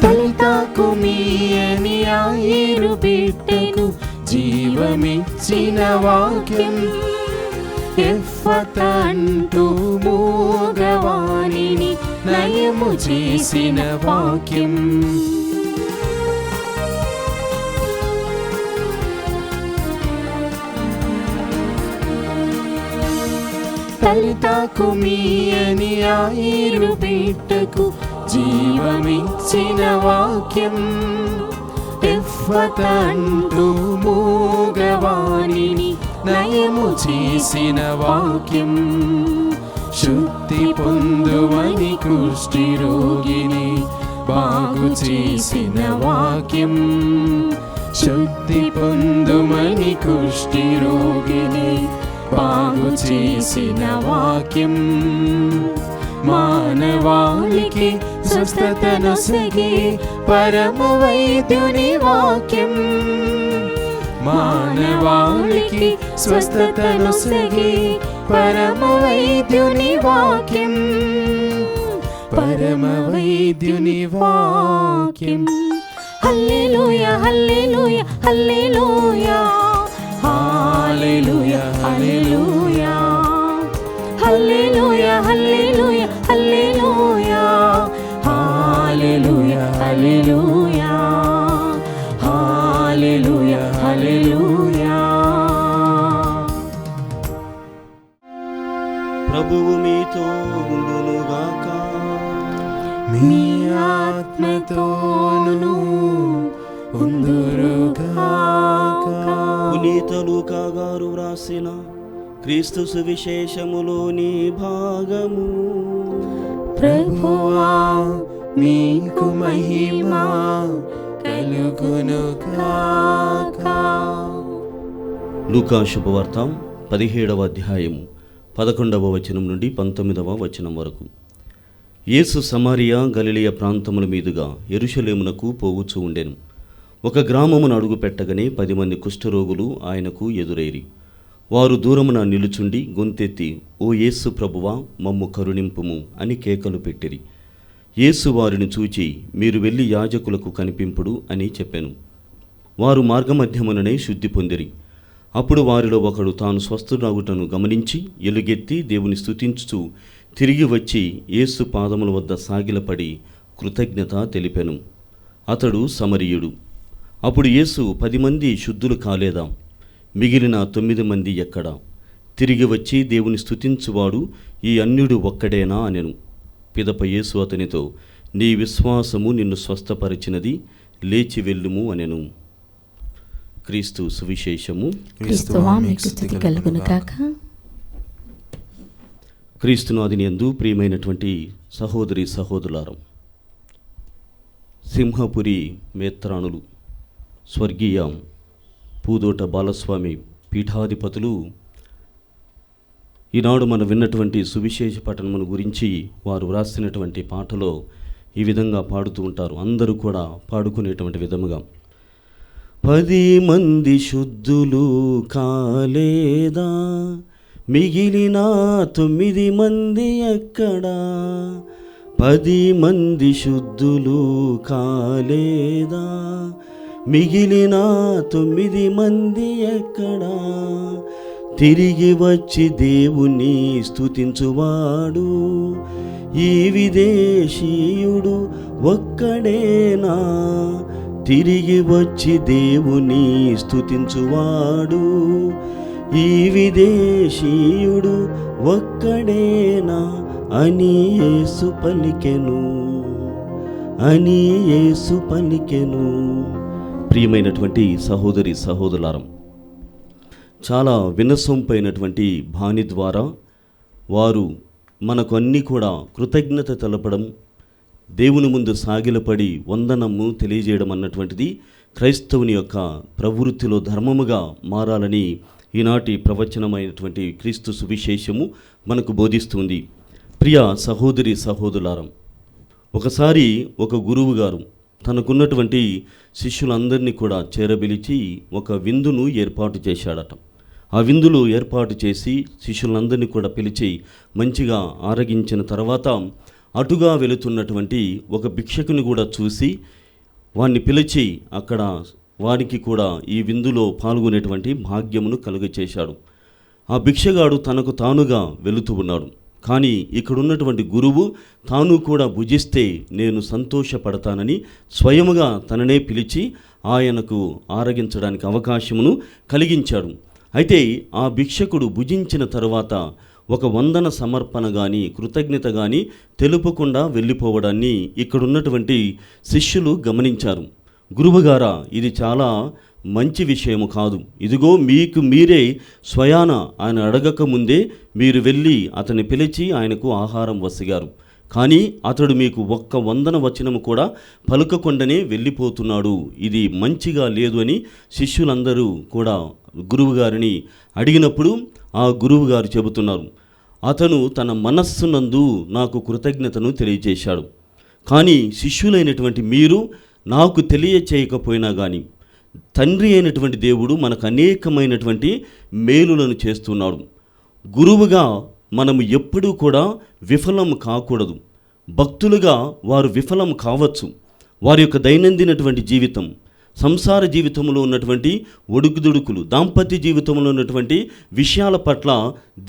తల్తాకుమీయని ఆయిరు బిడ్డను జీవమిచ్చిన వాక్యం. ఎఫ్ఫతా అంటూ మూగవాణిని నయము చేసిన వాక్యం. తల్తాకుమీయని ఆయిరు బిడ్డకు జీవమిచ్చిన వాక్యం. ఎఫ్ఫతా అంటూ మూగవాణిని నయము చేసిన వాక్యం. శుద్ధి పొందువని కుష్టి రోగిని బాగు చేసిన వాక్యం. శుద్ధి పొందుమని కుష్టి రోగిని బాగు చేసిన వాక్యం. మానవాళికి స్వస్థతనొసగే పరమ వైద్యుని వాక్యం. మానవాళికి స్వస్థతనొసగే పరమ వైద్యుని వాక్యం. పరమ వైద్యుని వాక్యం. హల్లెలూయా హల్లెలూయా హల్లెలూయా హల్లెలూయా హల్లెలూయా హల్లెలూయా హల్లెలూయా హల్లెలూయా హల్లెలూయా హల్లెలూయా హల్లెలూయా హల్లెలూయా. ప్రభువు మీతో ఉండునుగాక. మీ ఆత్మతోను ఉందురుగాక. పునీత లూకా గారు వ్రాసిన క్రీస్తు సువిశేషములోని భాగము. ప్రభువా మీకు మహిమ కలుగునుగాక. లూకా శుభవార్త 17వ అధ్యాయము 11వ వచనం నుండి 19వ వచనం వరకు. యేసు సమరియా గలిలయ ప్రాంతముల మీదుగా యెరూషలేమునకు పోవుచూ ఉండెను. ఒక గ్రామమును అడుగు పెట్టగానే 10 మంది కుష్ఠరోగులు ఆయనకు ఎదురైరి. వారు దూరమున నిలుచుండి గొంతెత్తి, ఓ యేసు ప్రభువా, మమ్ము కరుణింపుము అని కేకలు పెట్టిరి. యేసు వారిని చూచి, మీరు వెళ్ళి యాజకులకు కనిపింపుడు అని చెప్పాను. వారు మార్గమధ్యముననే శుద్ధి పొందిరి. అప్పుడు వారిలో ఒకడు తాను స్వస్థుడగుటను గమనించి ఎలుగెత్తి దేవుని స్తుతించుచూ తిరిగి వచ్చి యేసు పాదముల వద్ద సాగిలపడి కృతజ్ఞత తెలిపెను. అతడు సమరీయుడు. అప్పుడు యేసు, 10 మంది శుద్ధులు కాలేదా? మిగిలిన 9 మంది ఎక్కడా? తిరిగి వచ్చి దేవుని స్తుతించువాడు ఈ అన్యుడు ఒక్కడేనా అనెను. పిదప యేసు అతనితో, నీ విశ్వాసము నిన్ను స్వస్థపరిచినది, లేచి వెళ్ళుము అనెను. క్రీస్తు సువిశేషము. క్రీస్తువా మీకు స్తుతి కలుగును గాక. క్రీస్తునాథుని యందు ప్రియమైనటువంటి సహోదరి సహోదరులారా, సింహపురి మేత్రాణులు స్వర్గీయ పూదోట బాలస్వామి పీఠాధిపతులు ఈనాడు మనం విన్నటువంటి సువిశేష పఠనమును గురించి వారు వ్రాసినటువంటి పాటలో ఈ విధంగా పాడుతూ ఉంటారు. అందరూ కూడా పాడుకునేటువంటి విధముగా, 10 మంది శుద్ధులు కాలేదా? మిగిలిన 9 మంది ఎక్కడా? 10 మంది శుద్ధులు కాలేదా? మిగిలిన 9 మంది ఎక్కడా? తిరిగి వచ్చి దేవుని స్తుతించువాడు ఈ విదేశీయుడు ఒక్కడేనా. తిరిగి వచ్చి దేవుని స్తుతించువాడు ఈ విదేశీయుడు ఒక్కడేనా అని యేసు పలికెను, అని యేసు పలికెను. ప్రియమైనటువంటి సహోదరి సహోదరులారా, చాలా వినసొంపైనటువంటి బాణి ద్వారా వారు మనకు అన్నీ కూడా కృతజ్ఞత తెలపడం, దేవుని ముందు సాగిలపడి వందనము తెలియజేయడం అన్నటువంటిది క్రైస్తవుని యొక్క ప్రవృత్తిలో ధర్మముగా మారాలని ఈనాటి ప్రవచనమైనటువంటి క్రీస్తు సువిశేషము మనకు బోధిస్తుంది. ప్రియ సహోదరి సహోదరులారా, ఒకసారి ఒక గురువు గారు తనకున్నటువంటి శిష్యులందరినీ కూడా చేరబిలిచి ఒక విందును ఏర్పాటు చేశాడట. ఆ విందులు ఏర్పాటు చేసి శిష్యులందరినీ కూడా పిలిచి మంచిగా ఆరగించిన తర్వాత అటుగా వెళుతున్నటువంటి ఒక భిక్షకుని కూడా చూసి వాణ్ణి పిలిచి అక్కడ వారికి కూడా ఈ విందులో పాల్గొనేటువంటి భాగ్యమును కలుగచేశాడు. ఆ భిక్షగాడు తనకు తానుగా వెళుతూ ఉన్నాడు. కానీ ఇక్కడున్నటువంటి గురువు తాను కూడా భుజిస్తే నేను సంతోషపడతానని స్వయముగా తననే పిలిచి ఆయనకు ఆరగించడానికి అవకాశమును కలిగించాడు. అయితే ఆ భిక్షకుడు భుజించిన తరువాత ఒక వందన సమర్పణ కానీ కృతజ్ఞత కానీ తెలుపకుండా వెళ్ళిపోవడాన్ని ఇక్కడున్నటువంటి శిష్యులు గమనించారు. గురువుగారా, ఇది చాలా మంచి విషయము కాదు. ఇదిగో మీకు మీరే స్వయాన ఆయన అడగక ముందే మీరు వెళ్ళి అతన్ని పిలిచి ఆయనకు ఆహారం వసిగారు. కానీ అతడు మీకు ఒక్క వందన వచనము కూడా పలుకకుండానే వెళ్ళిపోతున్నాడు. ఇది మంచిగా లేదు అని శిష్యులందరూ కూడా గురువుగారిని అడిగినప్పుడు ఆ గురువుగారు చెబుతున్నారు, అతను తన మనస్సునందు నాకు కృతజ్ఞతను తెలియజేశాడు. కానీ శిష్యులైనటువంటి మీరు నాకు తెలియచేయకపోయినా కానీ తండ్రి అయినటువంటి దేవుడు మనకు అనేకమైనటువంటి మేలులను చేస్తున్నాడు. గురువుగా మనము ఎప్పుడూ కూడా విఫలం కాకూడదు. భక్తులుగా వారు విఫలం కావచ్చు. వారి యొక్క దైనందినటువంటి జీవితం, సంసార జీవితంలో ఉన్నటువంటి ఒడుకుదుడుకులు, దాంపత్య జీవితంలో ఉన్నటువంటి విషయాల పట్ల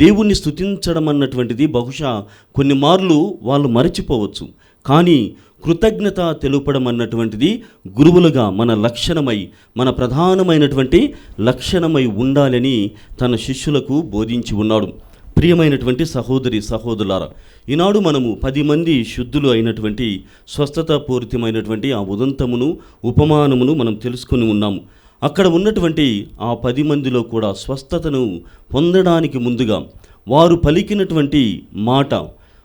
దేవుణ్ణి స్తుతించడం అన్నటువంటిది బహుశా కొన్ని మార్లు వాళ్ళు మరచిపోవచ్చు. కానీ కృతజ్ఞత తెలుపడం అన్నటువంటిది గురువులుగా మన లక్షణమై, మన ప్రధానమైనటువంటి లక్షణమై ఉండాలని తన శిష్యులకు బోధించి ఉన్నాడు. ప్రియమైనటువంటి సహోదరి సహోదరులారా, ఈనాడు మనము 10 మంది శుద్ధులు అయినటువంటి స్వస్థతాపూరితమైనటువంటి ఆ ఉదంతమును ఉపమానమును మనం తెలుసుకుని ఉన్నాము. అక్కడ ఉన్నటువంటి ఆ 10 మందిలో కూడా స్వస్థతను పొందడానికి ముందుగా వారు పలికినటువంటి మాట,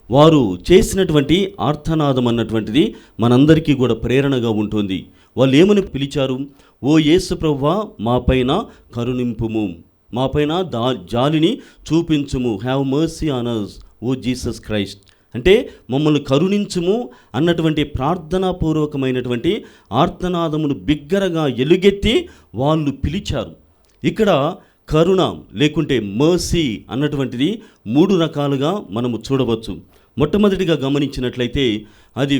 వారు చేసినటువంటి ఆర్తనాదం అన్నటువంటిది మనందరికీ కూడా ప్రేరణగా ఉంటుంది. వాళ్ళు ఏమని పిలిచారు? ఓ యేసు ప్రభువా, మా పైన కరుణింపుము, మా పైన జాలిని చూపించుము, have mercy on us O Jesus Christ. అంటే మమ్మల్ని కరుణించుము అన్నటువంటి ప్రార్థనాపూర్వకమైనటువంటి ఆర్తనాదమును బిగ్గరగా ఎలుగెత్తి వాళ్ళు పిలిచారు. ఇక్కడ కరుణ లేకుంటే మర్సీ అన్నటువంటిది 3 రకాలుగా మనము చూడవచ్చు. మొట్టమొదటిగా గమనించినట్లయితే అది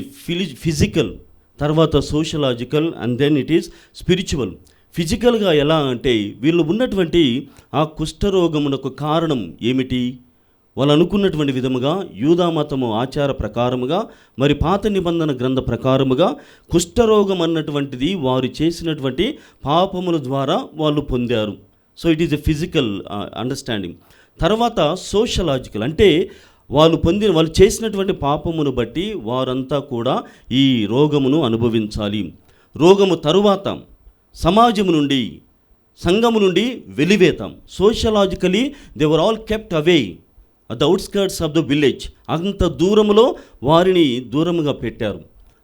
ఫిజికల్, తర్వాత sociological, and then it is spiritual. ఫిజికల్గా ఎలా అంటే వీళ్ళు ఉన్నటువంటి ఆ కుష్ఠరోగమునకు కారణం ఏమిటి? వాళ్ళు అనుకున్నటువంటి విధముగా యూదామతము ఆచార ప్రకారముగా, మరి పాత నిబంధన గ్రంథ ప్రకారముగా కుష్ఠరోగం అన్నటువంటిది వారు చేసినటువంటి పాపముల ద్వారా వాళ్ళు పొందారు. So it is a physical understanding. తర్వాత సోషలాజికల్ అంటే వాళ్ళు చేసినటువంటి పాపమును బట్టి వారంతా కూడా ఈ రోగమును అనుభవించాలి. రోగము తరువాత సమాజము నుండి, సంఘము నుండి వెలివేతాం. Sociologically they were all kept away at the outskirts of the village. అంత దూరములో వారిని దూరముగా పెట్టారు.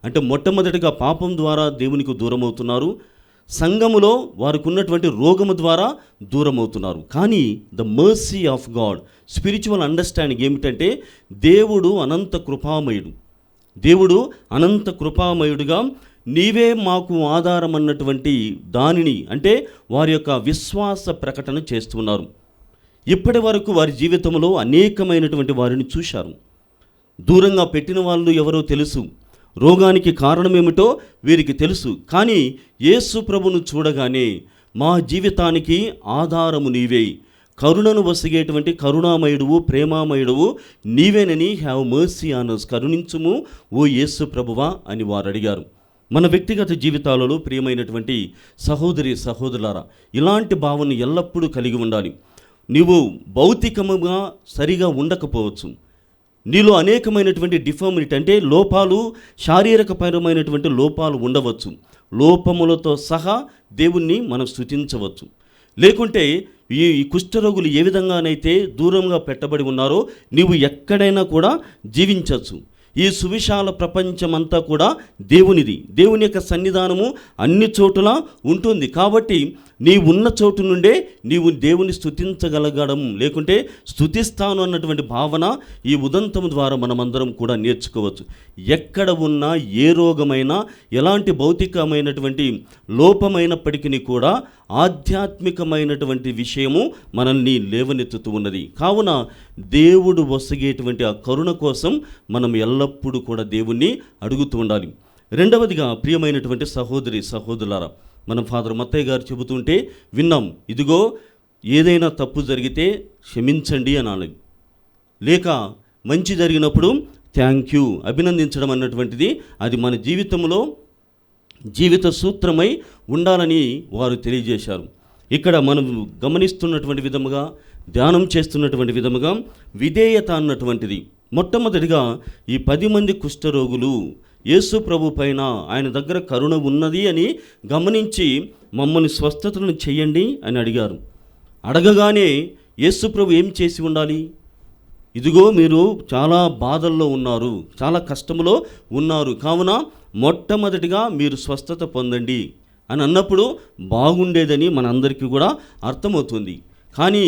అంటే మొట్టమొదటిగా పాపం ద్వారా దేవునికి దూరమవుతున్నారు, సంఘములో వారికి ఉన్నటువంటి రోగము ద్వారా దూరమవుతున్నారు. కానీ the mercy of God, spiritual understanding ఏమిటంటే దేవుడు అనంత కృపామయుడు. దేవుడు అనంత కృపామయుడుగా నీవే మాకు ఆధారం అన్నటువంటి దానిని, అంటే వారి యొక్క విశ్వాస ప్రకటన చేస్తున్నారు. ఇప్పటి వరకు వారి జీవితంలో అనేకమైనటువంటి వారిని చూశారు. దూరంగా పెట్టిన వాళ్ళు ఎవరో తెలుసు, రోగానికి కారణమేమిటో వీరికి తెలుసు. కానీ యేసు ప్రభును చూడగానే మా జీవితానికి ఆధారము నీవే, కరుణను వసిగేటువంటి కరుణామయుడువు ప్రేమామయుడువు నీవేనని హ్యావ్ మర్సీ ఆన్ us, కరుణించుము ఓ యేసు ప్రభువా అని వారు అడిగారు. మన వ్యక్తిగత జీవితాలలో ప్రియమైనటువంటి సహోదరి సహోదరులారా, ఇలాంటి భావన ఎల్లప్పుడూ కలిగి ఉండాలి. నీవు భౌతికముగా సరిగా ఉండకపోవచ్చు, నీలో అనేకమైనటువంటి డిఫార్మిటీ అంటే లోపాలు, శారీరకపరమైనటువంటి లోపాలు ఉండవచ్చు. లోపములతో సహా దేవుణ్ణి మనం స్తుతించవచ్చు. లేకుంటే ఈ కుష్ఠరోగులు ఏ విధంగానైతే దూరంగా పెట్టబడి ఉన్నారో నీవు ఎక్కడైనా కూడా జీవించవచ్చు. ఈ సువిశాల ప్రపంచమంతా కూడా దేవునిది. దేవుని యొక్క సన్నిధానము అన్ని చోటుల ఉంటుంది. కాబట్టి నీ ఉన్న చోటు నుండే నీవు దేవుని స్తుతించగలగడం, లేకుంటే స్తుతిస్తాను అన్నటువంటి భావన ఈ ఉదంతం ద్వారా మనమందరం కూడా నేర్చుకోవచ్చు. ఎక్కడ ఉన్నా ఏ రోగమైనా, ఎలాంటి భౌతికమైనటువంటి లోపమైనప్పటికీ కూడా ఆధ్యాత్మికమైనటువంటి విషయము మనల్ని లేవనెత్తుతూ ఉన్నది. కావున దేవుడు వసగేటువంటి ఆ కరుణ కోసం మనం ఎల్లప్పుడూ కూడా దేవుణ్ణి అడుగుతూ ఉండాలి. రెండవదిగా ప్రియమైనటువంటి సహోదరి సహోదరులారా, మనం ఫాదర్ మత్తయ్య గారు చెబుతుంటే విన్నాం. ఇదిగో ఏదైనా తప్పు జరిగితే క్షమించండి అనాలి, లేక మంచి జరిగినప్పుడు థ్యాంక్ యూ అభినందించడం అన్నటువంటిది అది మన జీవితంలో జీవిత సూత్రమై ఉండాలని వారు తెలియజేశారు. ఇక్కడ మనం గమనిస్తున్నటువంటి విధముగా, ధ్యానం చేస్తున్నటువంటి విధముగా విధేయత అన్నటువంటిది మొట్టమొదటిగా ఈ 10 మంది కుష్ఠరోగులు యేసు ప్రభు పైన ఆయన దగ్గర కరుణ ఉన్నది అని గమనించి మమ్మల్ని స్వస్థతలను చేయండి అని అడిగారు. అడగగానే యేసు ప్రభు ఏం చేసి ఉండాలి? ఇదిగో మీరు చాలా బాధల్లో ఉన్నారు, చాలా కష్టములో ఉన్నారు, కావున మొట్టమొదటిగా మీరు స్వస్థత పొందండి అని అన్నప్పుడు బాగుండేదని మనందరికీ కూడా అర్థమవుతుంది. కానీ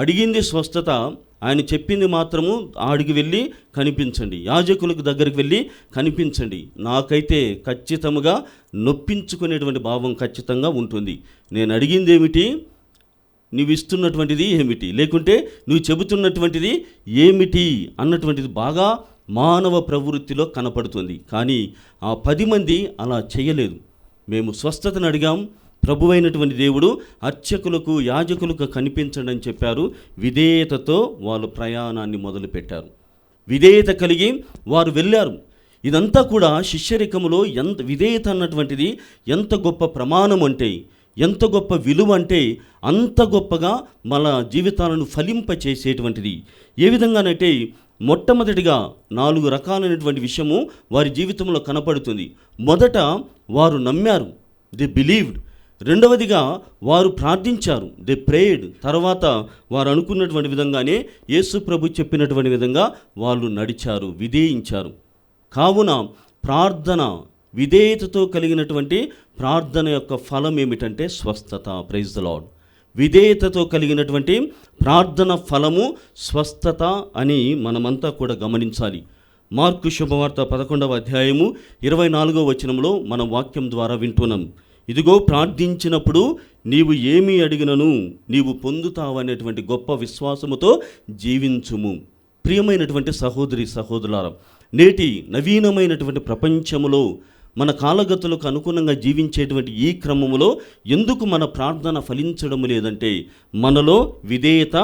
అడిగింది స్వస్థత, ఆయన చెప్పింది మాత్రము ఆడికి వెళ్ళి కనిపించండి, యాజకులకు దగ్గరికి వెళ్ళి కనిపించండి. నాకైతే ఖచ్చితంగా నొప్పించుకునేటువంటి భావం ఖచ్చితంగా ఉంటుంది. నేను అడిగింది ఏమిటి, నువ్వు ఇస్తున్నటువంటిది ఏమిటి, లేకుంటే నువ్వు చెబుతున్నటువంటిది ఏమిటి అన్నటువంటిది బాగా మానవ ప్రవృత్తిలో కనపడుతుంది. కానీ ఆ 10 మంది అలా చేయలేదు. మేము స్వస్థతను అడిగాం, ప్రభువైనటువంటి దేవుడు అర్చకులకు యాజకులకు కనిపించండి అని చెప్పారు. విధేయతతో వాళ్ళు ప్రయాణాన్ని మొదలుపెట్టారు. విధేయత కలిగి వారు వెళ్ళారు. ఇదంతా కూడా శిష్యరికములో ఎంత విధేయత అన్నటువంటిది ఎంత గొప్ప ప్రమాణం అంటే, ఎంత గొప్ప విలువ అంటే అంత గొప్పగా మన జీవితాలను ఫలింపచేసేటువంటిది. ఏ విధంగానంటే మొట్టమొదటిగా 4 రకాలైనటువంటి విషయము వారి జీవితంలో కనపడుతుంది. మొదట వారు నమ్మారు, దే బిలీవ్డ్. రెండవదిగా వారు ప్రార్థించారు, దే ప్రేయడ్. తర్వాత వారు అనుకున్నటువంటి విధంగానే యేసు ప్రభు చెప్పినటువంటి విధంగా వాళ్ళు నడిచారు, విధేయించారు. కావున ప్రార్థన, విధేయతతో కలిగినటువంటి ప్రార్థన యొక్క ఫలం ఏమిటంటే స్వస్థత. Praise the lord. విధేయతతో కలిగినటువంటి ప్రార్థన ఫలము స్వస్థత అని మనమంతా కూడా గమనించాలి. మార్కు శుభవార్త 11వ అధ్యాయము 24వ వచనంలో మనం వాక్యం ద్వారా వింటున్నాం. ఇదిగో ప్రార్థించినప్పుడు నీవు ఏమి అడిగినను నీవు పొందుతావనేటువంటి గొప్ప విశ్వాసముతో జీవించుము. ప్రియమైనటువంటి సహోదరి సహోదరులారా, నేటి నవీనమైనటువంటి ప్రపంచములో మన కాలగతులకు అనుగుణంగా జీవించేటువంటి ఈ క్రమములో ఎందుకు మన ప్రార్థన ఫలించడం లేదంటే మనలో విధేయత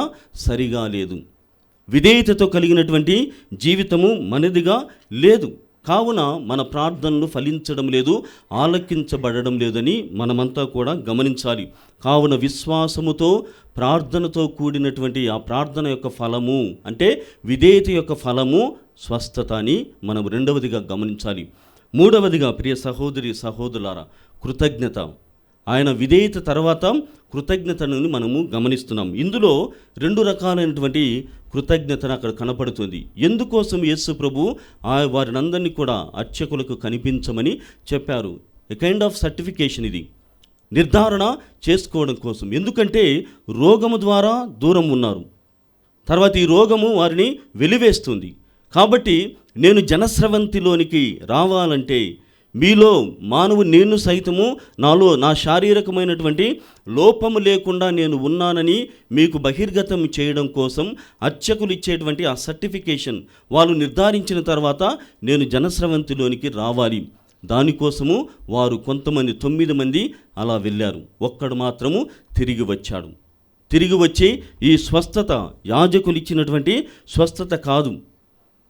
సరిగా లేదు. విధేయతతో కలిగినటువంటి జీవితము మనదిగా లేదు. కావున మన ప్రార్థనలు ఫలించడం లేదు, ఆలకించబడడం లేదని మనమంతా కూడా గమనించాలి. కావున విశ్వాసముతో ప్రార్థనతో కూడినటువంటి ఆ ప్రార్థన యొక్క ఫలము అంటే విధేయత యొక్క ఫలము స్వస్థత అని మనం రెండవదిగా గమనించాలి. మూడవదిగా ప్రియ సహోదరి సహోదరులారా, కృతజ్ఞత. ఆయన విధేయత తర్వాత కృతజ్ఞతను మనము గమనిస్తున్నాం. ఇందులో 2 రకాలైనటువంటి కృతజ్ఞతను అక్కడ కనపడుతుంది. ఎందుకోసం యేసు ప్రభు వారినందరినీ కూడా అర్చకులకు కనిపించమని చెప్పారు. ఏ కైండ్ ఆఫ్ సర్టిఫికేషన్, ఇది నిర్ధారణ చేసుకోవడం కోసం. ఎందుకంటే రోగము ద్వారా దూరం ఉన్నారు, తర్వాత ఈ రోగము వారిని వెలివేస్తుంది. కాబట్టి నేను జనస్రవంతిలోనికి రావాలంటే మీలో మానవు నేను సైతము నాలో నా శారీరకమైనటువంటి లోపము లేకుండా నేను ఉన్నానని మీకు బహిర్గతం చేయడం కోసం అర్చకులు ఇచ్చేటువంటి ఆ సర్టిఫికేషన్ వాళ్ళు నిర్ధారించిన తర్వాత నేను జనస్రవంతిలోనికి రావాలి. దానికోసము వారు కొంతమంది 9 మంది అలా వెళ్ళారు, ఒక్కడు మాత్రము తిరిగి వచ్చాడు. తిరిగి వచ్చి ఈ స్వస్థత యాజకులు ఇచ్చినటువంటి స్వస్థత కాదు,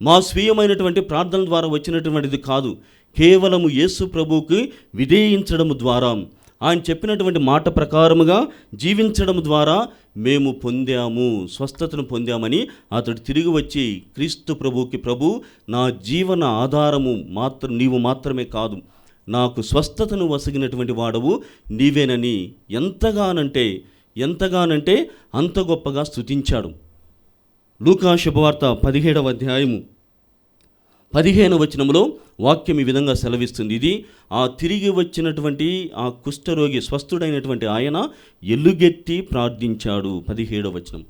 మా స్వీయమైనటువంటి ప్రార్థన ద్వారా వచ్చినటువంటిది కాదు, కేవలము యేసు ప్రభువుకి విధేయించడం ద్వారా, ఆయన చెప్పినటువంటి మాట ప్రకారముగా జీవించడం ద్వారా మేము పొందాము, స్వస్థతను పొందామని అతడు తిరిగి వచ్చి క్రీస్తు ప్రభువుకి, ప్రభు నా జీవన ఆధారము నీవు మాత్రమే కాదు, నాకు స్వస్థతను వసగినటువంటి వాడవు నీవేనని ఎంతగానంటే అంత గొప్పగా స్తుతించాడు. లూకా శుభవార్త 17వ అధ్యాయము 15వ వచనములో వాక్యం ఈ విధంగా సెలవిస్తుంది. ఇది ఆ తిరిగి వచ్చినటువంటి ఆ కుష్ఠరోగి స్వస్థుడైనటువంటి ఆయన ఎలుగెత్తి ప్రార్థించాడు. 17వ వచనం.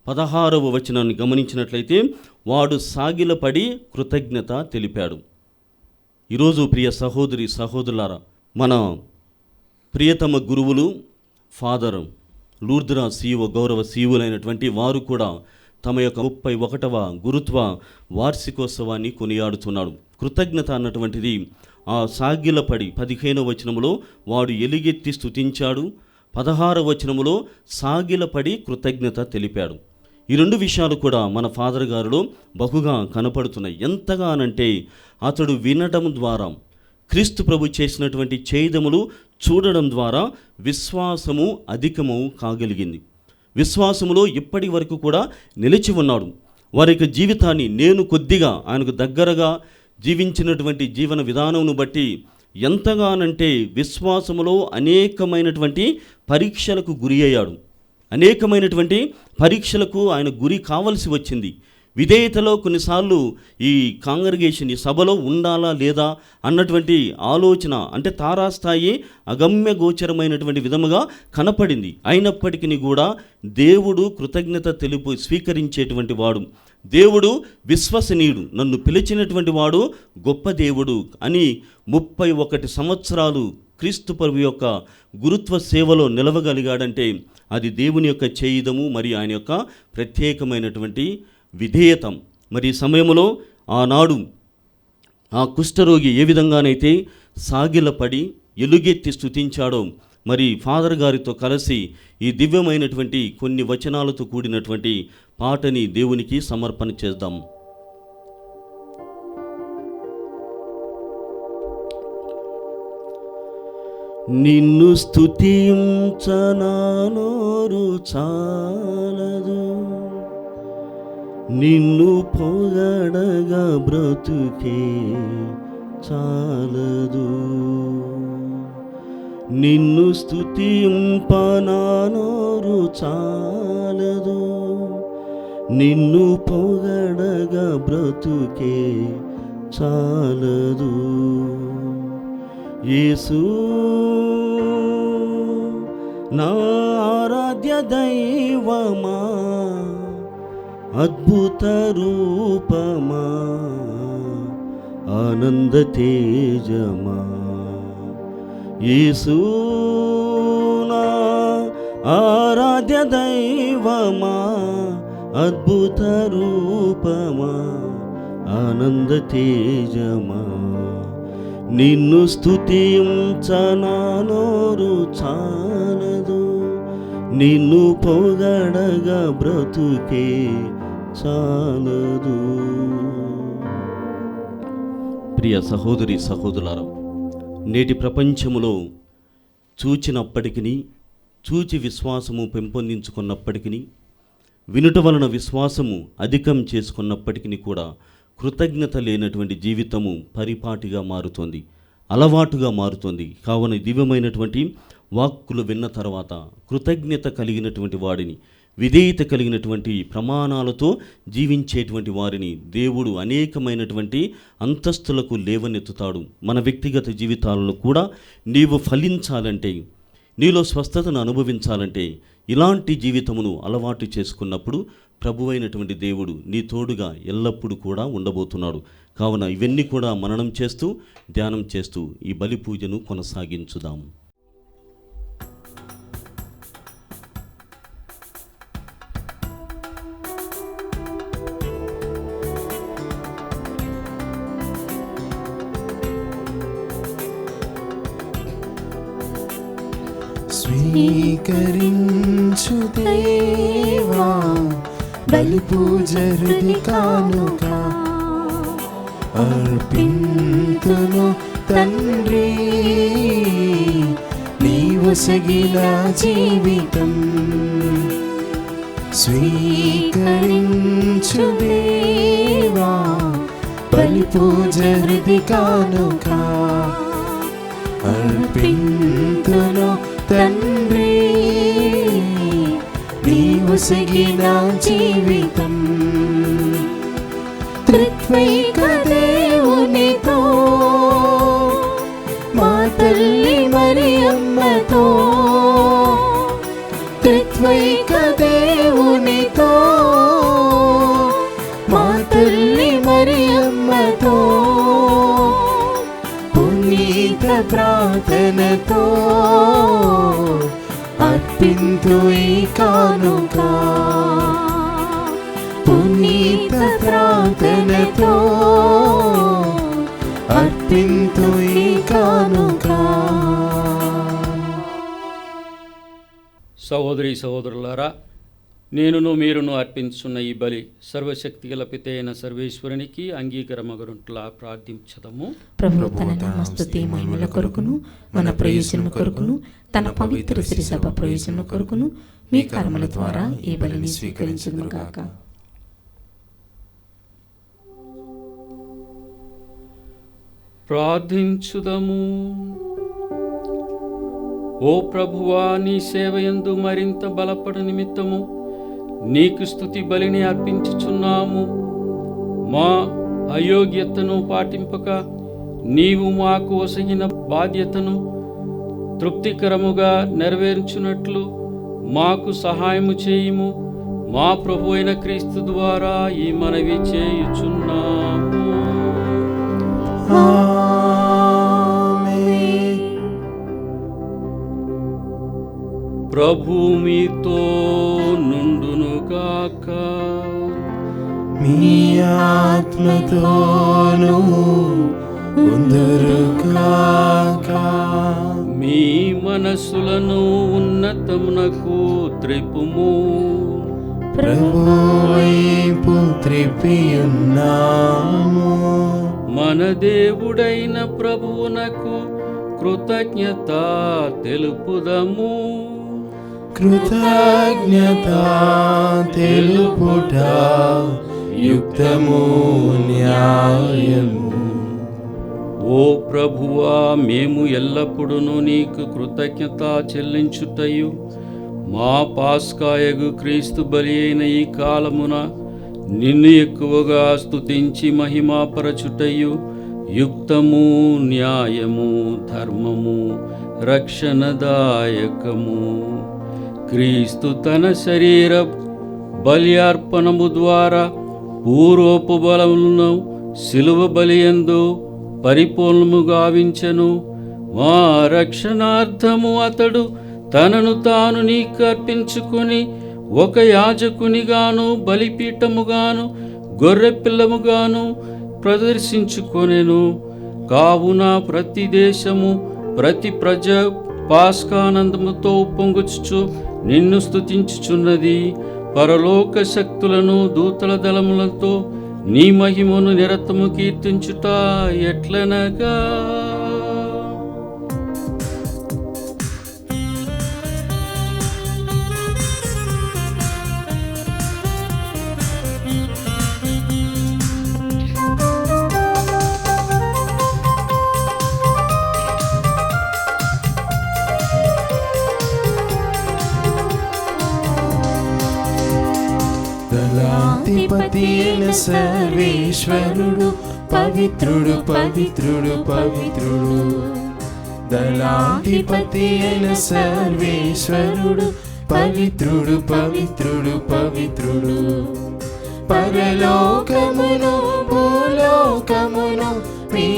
16వ వచనాన్ని గమనించినట్లయితే వాడు సాగిలపడి కృతజ్ఞత తెలిపాడు. ఈరోజు ప్రియ సహోదరి సహోదరులారా, మన ప్రియతమ గురువులు ఫాదర్ లూర్ద్రా సీఓ గౌరవ సీవులైనటువంటి వారు కూడా తమ యొక్క 31వ గురుత్వ వార్షికోత్సవాన్ని కొనియాడుతున్నాడు. కృతజ్ఞత అన్నటువంటిది ఆ సాగిలపడి 15వ వచనములో వాడు ఎలుగెత్తి స్తుతించాడు, 16వ వచనములో సాగిలపడి కృతజ్ఞత తెలిపాడు. ఈ రెండు విషయాలు కూడా మన ఫాదర్ గారిలో బహుగా కనపడుతున్నాయి. ఎంతగానంటే అతడు వినడం ద్వారా, క్రీస్తు ప్రభు చేసినటువంటి చేదములు చూడడం ద్వారా విశ్వాసము అధికము కాగలిగింది. విశ్వాసములో ఇప్పటి వరకు కూడా నిలిచి ఉన్నాడు. వారి యొక్క జీవితాన్ని నేను కొద్దిగా ఆయనకు దగ్గరగా జీవించినటువంటి జీవన విధానమును బట్టి ఎంతగానంటే విశ్వాసములో అనేకమైనటువంటి పరీక్షలకు గురి అయ్యాడు. అనేకమైనటువంటి పరీక్షలకు ఆయన గురి కావలసి వచ్చింది. విధేయతలో కొన్నిసార్లు ఈ కాంగ్రిగేషన్, ఈ సభలో ఉండాలా లేదా అన్నటువంటి ఆలోచన, అంటే తారాస్థాయి అగమ్య గోచరమైనటువంటి విధముగా కనపడింది. అయినప్పటికీ కూడా దేవుడు కృతజ్ఞత తెలుపు స్వీకరించేటువంటి వాడు, దేవుడు విశ్వసనీయుడు, నన్ను పిలిచినటువంటి వాడు గొప్ప దేవుడు అని 31 సంవత్సరాలు క్రీస్తు ప్రభు యొక్క గురుత్వ సేవలో నిలవగలిగాడంటే అది దేవుని యొక్క చేయిదము, మరి ఆయన యొక్క ప్రత్యేకమైనటువంటి విధేయతం. మరి ఈ సమయంలో ఆనాడు ఆ కుష్ఠరోగి ఏ విధంగానైతే సాగిలపడి ఎలుగెత్తి స్తుతించాడో, మరి ఫాదర్ గారితో కలిసి ఈ దివ్యమైనటువంటి కొన్ని వచనాలతో కూడినటువంటి పాటని దేవునికి సమర్పణ చేద్దాం. నిన్ను స్తుతించనా నోరు చాలదు, నిన్ను పొగడగా బ్రతుకే చాలదు, నిన్ను స్తుతింపనా నోరు చాలదు, నిన్ను పొగడగా బ్రతుకే చాలదు. యేసు నా ఆరాధ్య దైవమా, అద్భుత రూపమా, ఆనంద తేజమా, యేసు నా ఆరాధ్య దైవమా, అద్భుత రూపమా, ఆనంద తేజమా, నిన్ను స్తుతించనా నోరు చాలదు, నిన్ను పొగడగా బ్రతుకే చాలదు. ప్రియ సహోదరి సహోదరులారా, నేటి ప్రపంచములో చూచి విశ్వాసము పెంపొందించుకున్నప్పటికీ, వినుట వలన విశ్వాసము అధికం చేసుకున్నప్పటికీ కూడా కృతజ్ఞత లేనటువంటి జీవితము పరిపాటిగా మారుతోంది, అలవాటుగా మారుతోంది. కావున దివ్యమైనటువంటి వాక్కులు విన్న తర్వాత కృతజ్ఞత కలిగినటువంటి వాడిని, విధేయత కలిగినటువంటి ప్రమాణాలతో జీవించేటువంటి వారిని దేవుడు అనేకమైనటువంటి అంతస్తులకు లేవనెత్తుతాడు. మన వ్యక్తిగత జీవితాలలో కూడా నీవు ఫలించాలంటే, నీలో స్వస్థతను అనుభవించాలంటే ఇలాంటి జీవితమును అలవాటు చేసుకున్నప్పుడు ప్రభువైనటువంటి దేవుడు నీ తోడుగా ఎల్లప్పుడూ కూడా ఉండబోతున్నాడు. కావున ఇవన్నీ కూడా మననం చేస్తూ ధ్యానం చేస్తూ ఈ బలి పూజను కొనసాగించుదాం. స్వీకరించు దేవా బలి పూజ హృది కానుక అర్పింతును తండ్రి నీవు సగిన జీవితం స్వీకరించు దేవా బలి పూజ హృది కానుక అర్పింతును తండ్రి నీవు సగిన జీవితం త్రిత్వైక దేవునితో మా తల్లి మరియమ్మతో త్రిత్వైక దేవునితో మా తల్లి మరియమ్మతో పునీత ప్రార్థనతో అర్పింతు ఈ కానుక పునీత ప్రార్థనతో అర్పింతు ఈ కానుక. సహోదరి సహోదరులారా, నేనును మీరును అర్పించున్న ఈ బలి సర్వశక్తి గల పిత అయిన సర్వేశ్వరునికి అంగీకారమగునట్లా ప్రార్థించదము. ప్రభు తన నామస్తుతి మహిమల కొరకును మన ప్రయోజనం కొరకును తన పవిత్ర శ్రీ సభ ప్రయోజనం కొరకును మీ కర్మల ద్వారా ఈ బలిని స్వీకరించును గాక. ప్రార్థించుదము. ఓ ప్రభువా, నీ సేవయందు మరింత బలపడు నిమిత్తము నీకు స్తుతి బలిని అర్పించుచున్నాము. మా అయోగ్యతను పాటింపక నీవు మాకు ఒసగిన బాధ్యతను తృప్తికరముగా నెరవేర్చున్నట్లు మాకు సహాయము చేయుము. మా ప్రభు అయిన క్రీస్తు ద్వారా ఈ మనవి చేయుచున్నాము. ప్రభు మీతో నుండునుగాక. మీ ఆత్మతోను ఉందురుగాక. మీ మనస్సులను ఉన్నతమునకు త్రిపుము. ప్రభువైపు త్రిపియున్నాము. మన దేవుడైన ప్రభువునకు కృతజ్ఞత తెలుపుదము. కృతజ్ఞత తెలుపుట యుక్తము న్యాయము. ఓ ప్రభువా, మేము ఎల్లప్పుడూ నీకు కృతజ్ఞత చెల్లించుటయు మా పాస్కాయగు క్రీస్తు బలి అయిన ఈ కాలమున నిన్ను ఎక్కువగా స్తుతించి మహిమాపరచుటయు యుక్తము న్యాయము ధర్మము రక్షణదాయకము. క్రీస్తు తన శరీర బలియార్పణము ద్వారా పూర్వపు బలములను శిలువ బలియందు పరిపూర్ణము గావించెను. మా రక్షణార్థము అతడు తనను తాను నీకు అర్పించుకుని ఒక యాజకునిగాను బలిపీఠముగాను గొర్రెపిల్లముగాను ప్రదర్శించుకొనెను. కావున ప్రతి దేశము ప్రతి ప్రజ పాస్కానందముతో ఉప్పొంగుచు నిన్ను స్తుతించుచున్నది. పరలోక శక్తులను దూతల దళములతో నీ మహిమను నిరతము కీర్తించుట ఎట్లనగా, దళాధిపతి అయిన సర్వేశ్వరుడు పవిత్రుడు పవిత్రుడు పవిత్రుడు. దళాధిపతి అయిన సర్వేశ్వరుడు పవిత్రుడు పవిత్రుడు పవిత్రుడు. పరలోకమును భూలోకమును మీ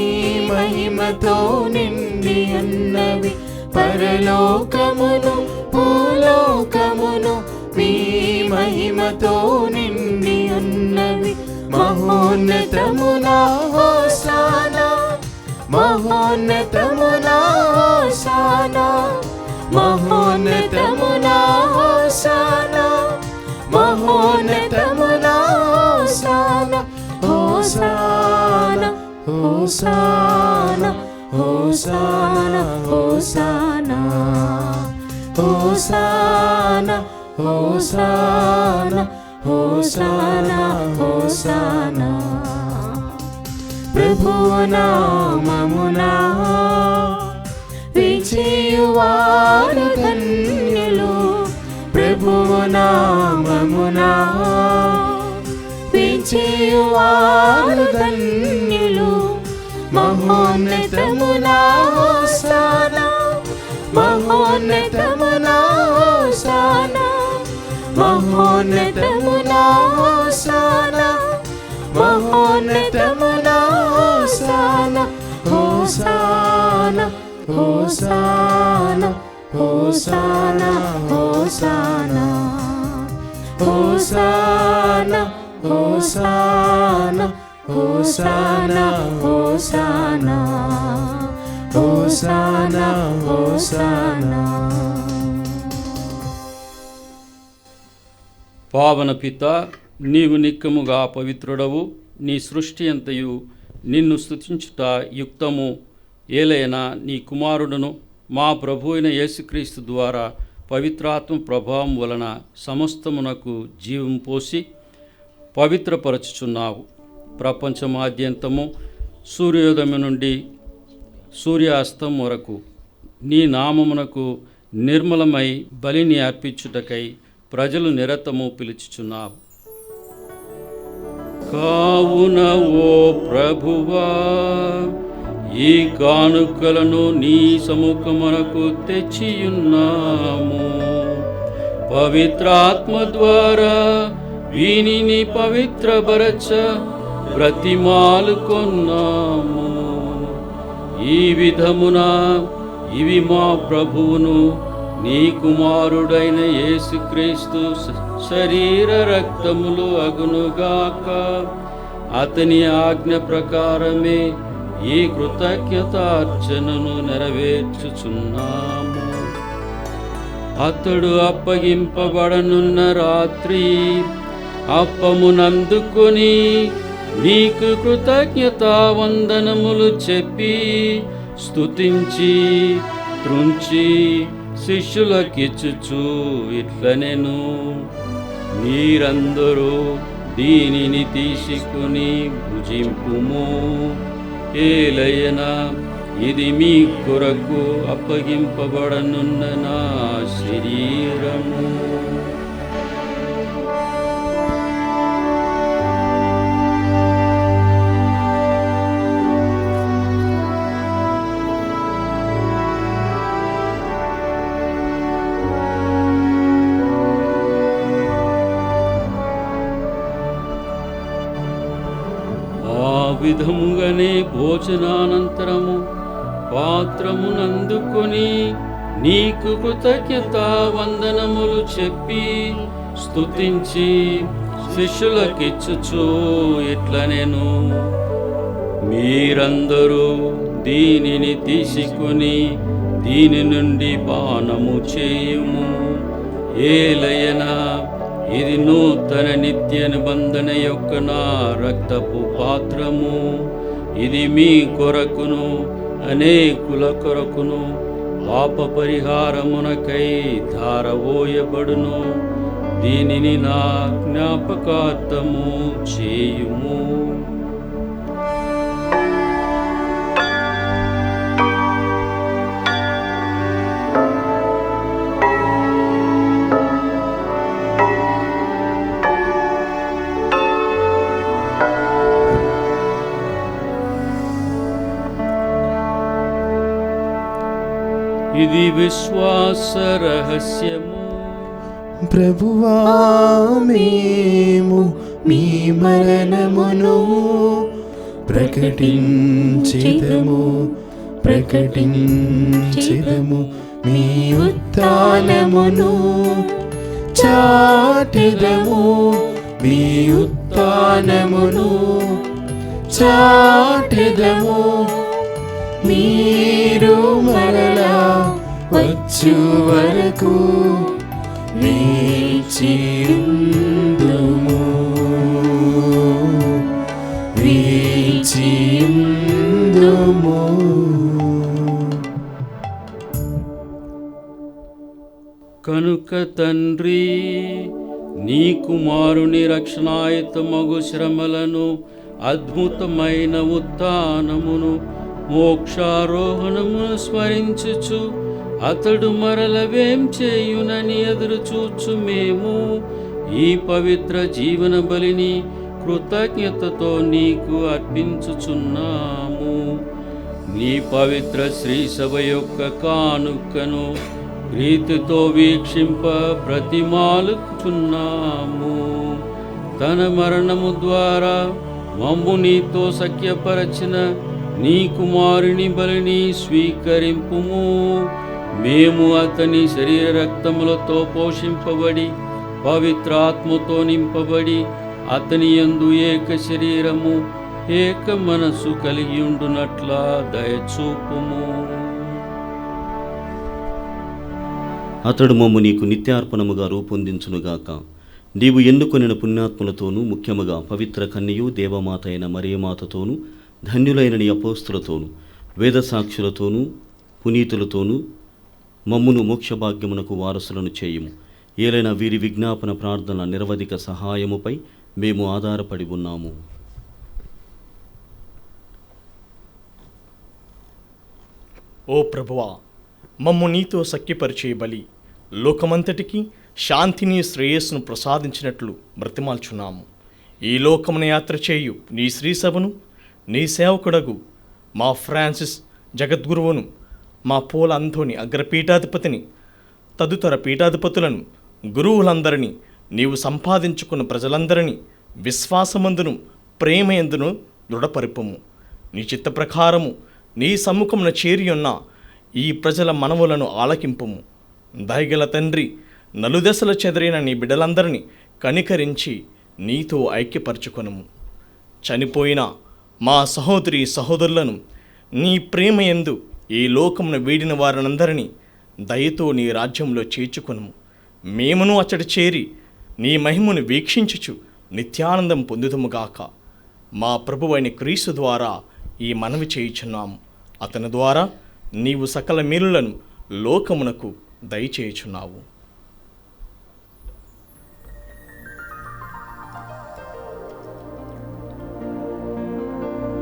మహిమతో నిండి ఉన్నవి. పరలోకమును భూలోకమును మీ మహిమతో నిండి ఉన్నవి. మహోన్నతమున హోసానా, మహోన్నతమున హోసానా, మహోన్నతమున హోసానా. హోసానా మహోన్నతమున హోసానా హోసానా హోసానా హోసానా హోసానా హోసానా హోసానా హోసానా హోసానా ప్రభువు నామమునా విజయువారు ధన్యులు ప్రభువు నామమునా విజయువారు ధన్యులు మహోన్నతమునా హోసానా మహోన్నతమునా హోసానా మహోన్నతమునా హోసానా మహోన్నతమునా హోసానా హోసానా హోసానా హోసానా హోసానా హోసానా హోసానా హోసానా హోసానా హోసానా హోసానా. పావన పిత, నీవు నిక్కముగా పవిత్రుడవు, నీ సృష్టి అంతయు నిన్ను స్తుతించుట యుక్తము. ఏలైనా నీ కుమారుడును మా ప్రభు అయిన యేసుక్రీస్తు ద్వారా పవిత్రాత్మ ప్రభావం వలన సమస్తమునకు జీవం పోసి పవిత్రపరచుచున్నావు. ప్రపంచమాద్యంతము సూర్యోదయం నుండి సూర్యాస్తం వరకు నీ నామమునకు నిర్మలమై బలిని అర్పించుటకై ప్రజలు నిరతము పిలుచుచున్నావు. కావున ఓ ప్రభువా, ఈ కానుకలను నీ సముఖమునకు తెచ్చియున్నాము. పవిత్రాత్మ ద్వారా వీనిని పవిత్రపరచ బ్రతిమాలుకొన్నాము. ఈ విధమున ఇవి మా ప్రభువును నీ కుమారుడైన యేసుక్రీస్తు శరీర రక్తములు అగునుగాక. అతని ఆజ్ఞ ప్రకారమే ఈ కృతజ్ఞతార్చనను నెరవేర్చుచున్నాము. అతడు అప్పగింపబడనున్న రాత్రి అప్పమునందుకొని నీకు కృతజ్ఞతావందనములు చెప్పి స్తుతించి త్రుంచి శిష్యులకిచ్చుచు ఇట్లనెను, మీరందరూ దీనిని తీసుకుని భుజింపుము. ఏలయనా ఇది మీ కొరకు అప్పగింపబడనున్న నా శరీరము. విధముగానే భోజనానంతరము పాత్రమునందుకొని నీకు కృతజ్ఞతావందనములు చెప్పి స్తుతించి శిష్యులకిచ్చుచు ఇట్లనెను, మీరందరూ దీనిని తీసుకొని దీని నుండి పానము చేయుము. ఏలయనా ఇది నూతన నిత్య నిబంధన యొక్క నా రక్తపు పాత్రము. ఇది మీ కొరకును అనేకుల కొరకును పాప పరిహారమునకై ధారవోయబడును. దీనిని నా జ్ఞాపకార్థము చేయుము. ఇది విశ్వాస రహస్యము. ప్రభువా, మేము మీ మరణమును ప్రకటించెదము మీ ఉత్థానమును చాటెదము మీ ఉత్థానమును చాటెదము. మీరు మరలా వచ్చు వరకు వేచియుందుము వేచియుందుము. కనుక తండ్రి, నీ కుమారుని రక్షణాయుతమగు శ్రమలను, అద్భుతమైన ఉత్థానమును, మోక్షారోహణమును స్మరించుచు అతడు మరలవేం చేయునని ఎదురుచూచు మేము ఈ పవిత్ర జీవన బలిని కృతజ్ఞతతో నీకు అర్పించుచున్నాము. నీ పవిత్ర శ్రీ సభ యొక్క కానుకను ప్రీతితో వీక్షింప బ్రతిమాలుచున్నాము. తన మరణము ద్వారా మమ్ము నీతో సఖ్యపరచిన నీ కుమారుని బలిని స్వీకరింపుము. మేము అతని శరీర రక్తములతో పోషింపబడి పవిత్రాత్మతో నింపబడి అతని యందు ఏక శరీరము ఏక మనస్సు కలిగి ఉండునట్లా దయచూపుము. అతడు మమ్ము నీకు నిత్యార్పణముగా రూపొందించునుగాక. నీవు ఎన్నుకొనిన పుణ్యాత్ములతోనూ, ముఖ్యముగా పవిత్ర కన్యయు దేవమాత అయిన మరియమాతతోనూ, ధన్యులైన నీ అపోస్తులతోనూ, వేదసాక్షులతోనూ, పునీతులతోనూ మమ్మును మోక్షభాగ్యమునకు వారసులను చేయుము. ఏలైనా వీరి విజ్ఞాపన ప్రార్థన నిరవధిక సహాయముపై మేము ఆధారపడి ఉన్నాము. ఓ ప్రభువా, మమ్ము నీతో సఖ్యపరిచే బలి లోకమంతటికి శాంతిని, శ్రేయస్సును ప్రసాదించినట్లు బ్రతిమాల్చున్నాము. ఈ లోకమున యాత్ర చేయు నీ శ్రీసభను, నీ సేవకుడగు మా ఫ్రాన్సిస్ జగద్గురువును, మా పోల అంతోని అగ్రపీఠాధిపతిని, తదుతర పీఠాధిపతులను, గురువులందరినీ, నీవు సంపాదించుకున్న ప్రజలందరినీ విశ్వాసమందును ప్రేమయందును దృఢపరిపము. నీ చిత్త ప్రకారము నీ సమ్ముఖమున చేరియున్న ఈ ప్రజల మనవులను ఆలకింపుము. దయగల తండ్రి, నలుదశల చెదరిన నీ బిడ్డలందరినీ కనికరించి నీతో ఐక్యపరచుకొనుము. చనిపోయిన మా సహోదరి సహోదరులను నీ ప్రేమయందు ఈ లోకమును వీడిన వారినందరినీ దయతో నీ రాజ్యంలో చేర్చుకొనుము. మేమును అచ్చట చేరి నీ మహిమను వీక్షించుచు నిత్యానందం పొందుదుముగాక. మా ప్రభువైన క్రీస్తు ద్వారా ఈ మనవి చేయుచున్నాము. అతని ద్వారా నీవు సకల మేలులను లోకమునకు దయచేయుచున్నావు.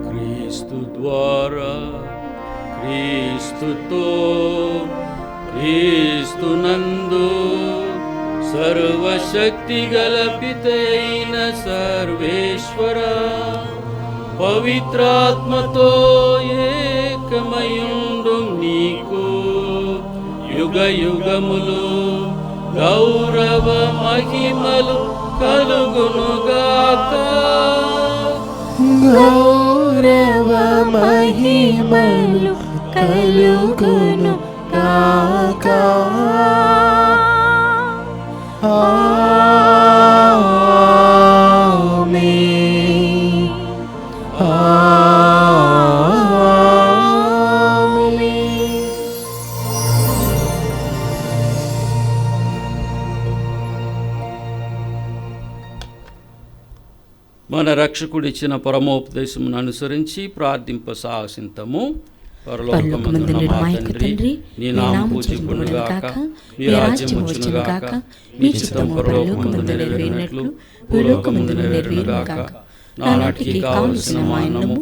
క్రీస్తు ద్వారా, క్రీస్తుతో, క్రీస్తునందు సర్వశక్తి గల పితైన సర్వేశ్వర, పవిత్రాత్మతో ఏకమయుండు నీకు యుగ యుగములు గౌరవ మహిమలు కలుగునుగాక. గౌరవ మహిమలు కలుగును గాక. ఆమేన్. ఆమేన్. మన రక్షకుడిచ్చిన పరమోపదేశమును అనుసరించి ప్రార్థింప సాహసింతము. పరలోకమందున్న మా తండ్రి, నీ నామము పూజింపబడుగాక, నీ రాజ్యము వచ్చునుగాక, నీ చిత్తము పరలోకమందు నెరవేరినట్లు భూలోకమందు నెరవేరునుగాక. నానాటికి కావలసిన మా అన్నము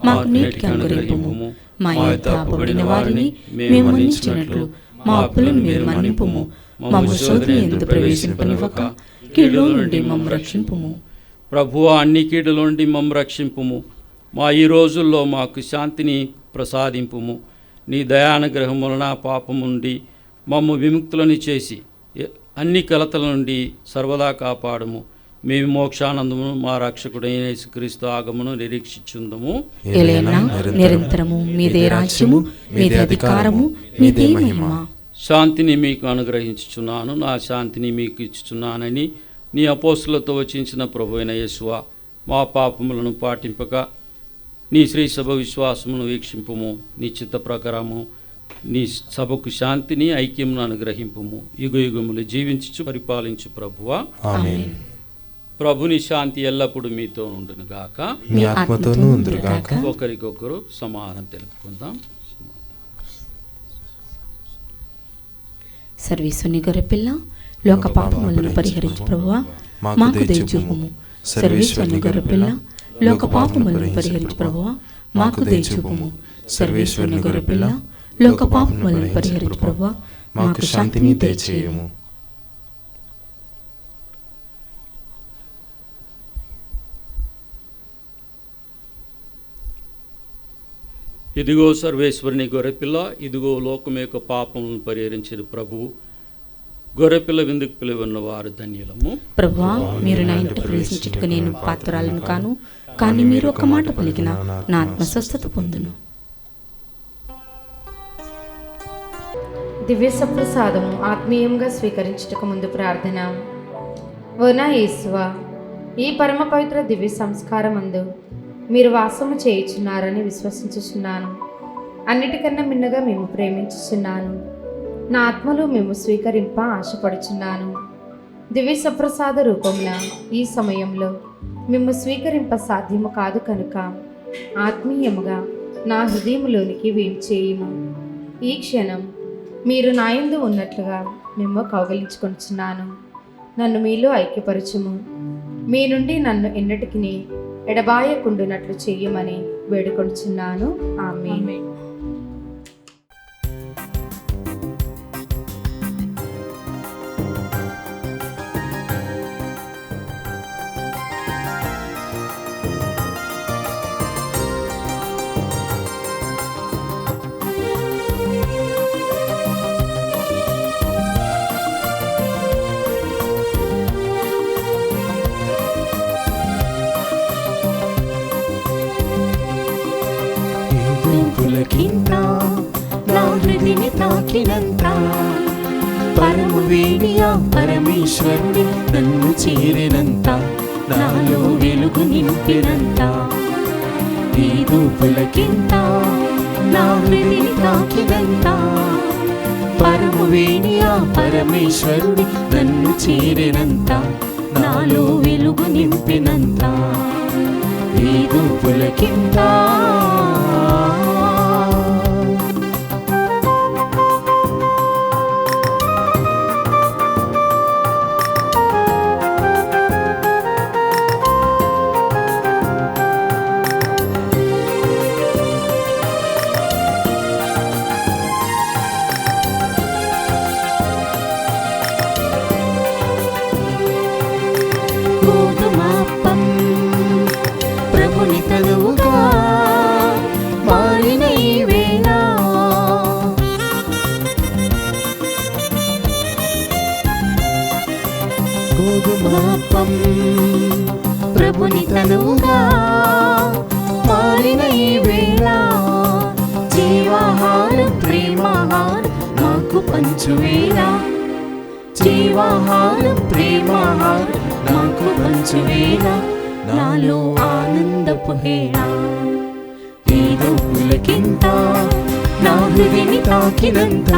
మాకు నేటికి అనుగ్రహింపుము. మా యొద్ద అప్పుబడిన వారిని మేము మన్నించినట్లు మా అప్పులను మీరు మన్నింపుము. మమ్ము శోధన యందు ప్రవేశింపనివ్వక కీడులో నుండి మమ్ము రక్షింపుము. ప్రభువా, అన్ని కీడుల నుండి మమ్ము రక్షింపుము. మా ఈ రోజుల్లో మాకు శాంతిని ప్రసాదింపుము. నీ దయానుగ్రహం వలన పాపము నుండి మమ్ము విముక్తులను చేసి అన్ని కలతల నుండి సర్వదా కాపాడుము. మేము మోక్షానందమును మా రక్షకుడైన యేసుక్రీస్తు ఆగమును నిరీక్షించుందము. ఎలైనా నిరంతరము మీదే రాజ్యము, మీదే అధికారము, మీదే మహిమ. శాంతిని మీకు అనుగ్రహించుచున్నాను, నా శాంతిని మీకు ఇచ్చుచున్నానని నీ అపోస్తులతో వచించిన ప్రభువైన యేసువా, మా పాపములను పాటింపక నీ శ్రీ సభ విశ్వాసమును వీక్షింపుము. నీ చిత్త ప్రకారము నీ సభకు శాంతిని ఐక్యమును అనుగ్రహింపుము. యుగ యుగములు జీవించు పరిపాలించు ప్రభువా. ఆమేన్. ప్రభుని శాంతి ఎల్లప్పుడూ మీతో ఉండును గాక. మీ ఆత్మతోనూ ఉందురుగాక. ఒకరికొకరు సమాధానం తెలుపుకుందాం. సర్వేశ్వరుని గొర్రెపిల్ల, లోక పాపములను పరిహరించు ప్రభువా మాకు దయచూపుము. సర్వేశ్వరుని గొర్రెపిల్ల, లోక పాపములను పరిహరించు ప్రభువా మాకు దయచూపుము. సర్వేశ్వరుని గొర్రెపిల్ల, లోక పాపములను పరిహరించు ప్రభువా మాకు శాంతిని దయచేయము. ఇదిగో సర్వేశ్వరుని గొర్రెపిల్ల, ఇదిగో లోకం యొక్క పాపములను పరిహరించిన ప్రభువు. గొర్రెపిల్ల విందుకు పిలువన్న వారు ధన్యులము. ప్రభువా, మీరు నా ఇంట ప్రవేశించుటకు నేను పాత్రురాలను కాను, కానీ మీరు ఒక మాట పలికిన నా ఆత్మ స్వస్థత పొందును. దివ్య సప్రసాదము ఆత్మీయంగా స్వీకరించుటకు ముందు ప్రార్థన. ఓ నా యేసువా, ఈ పరమ పవిత్ర దివ్య సంస్కారమందు మీరు వాసము చేయుచున్నారని విశ్వసించుచున్నాను. అన్నిటికన్నా మిన్నగా మేము ప్రేమించుచున్నాను. నా ఆత్మలో మేము స్వీకరింప ఆశపడుచున్నాను. దివ్య సప్రసాద రూపమున ఈ సమయంలో మేము స్వీకరింప సాధ్యము కాదు కనుక ఆత్మీయముగా నా హృదయములోనికి వేంచేయుము. ఈ క్షణం మీరు నాయందు ఉన్నట్లుగా మేము కౌగలించుకొనుచున్నాను. నన్ను మీలో ఐక్యపరచుము. మీ నుండి నన్ను ఎన్నటికి ఎడబాయకుండునట్లు చెయ్యమని వేడుకొనుచున్నాను. ఆమేన్. పులకింత నా హృదిని తాకినంత పరము వేడియా పరమేశ్వరుని నన్ను చేరినంత నాలో వెలుగు నింపినంత. ఈదు పులకింత నా హృదిని తాకినంత పరము వేడియా పరమేశ్వరుని నన్ను చేరినంత నాలో వెలుగు నింపినంత. ఈదు పులకింత. గోధుమాపం ప్రభుని తనువుగా మారిన ఈ వేళ గోధుమాపం ప్రభుని తనువుగా మారిన ఈ వేళ జీవాహారం ప్రేమాహారం నాకు పంచువేళ. జీవాహారం ప్రేమాహారం నాకు పంచువేళ నాలో ఆనందపు హేళ. ఏదో పులకింత నా హృదిని తాకినంత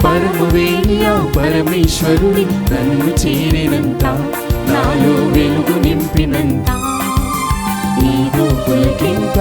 పరము వేడియా పరమేశ్వరుని నన్ను చేరినంత నాలో వెలుగు నింపినంత. ఏదో పులకింత.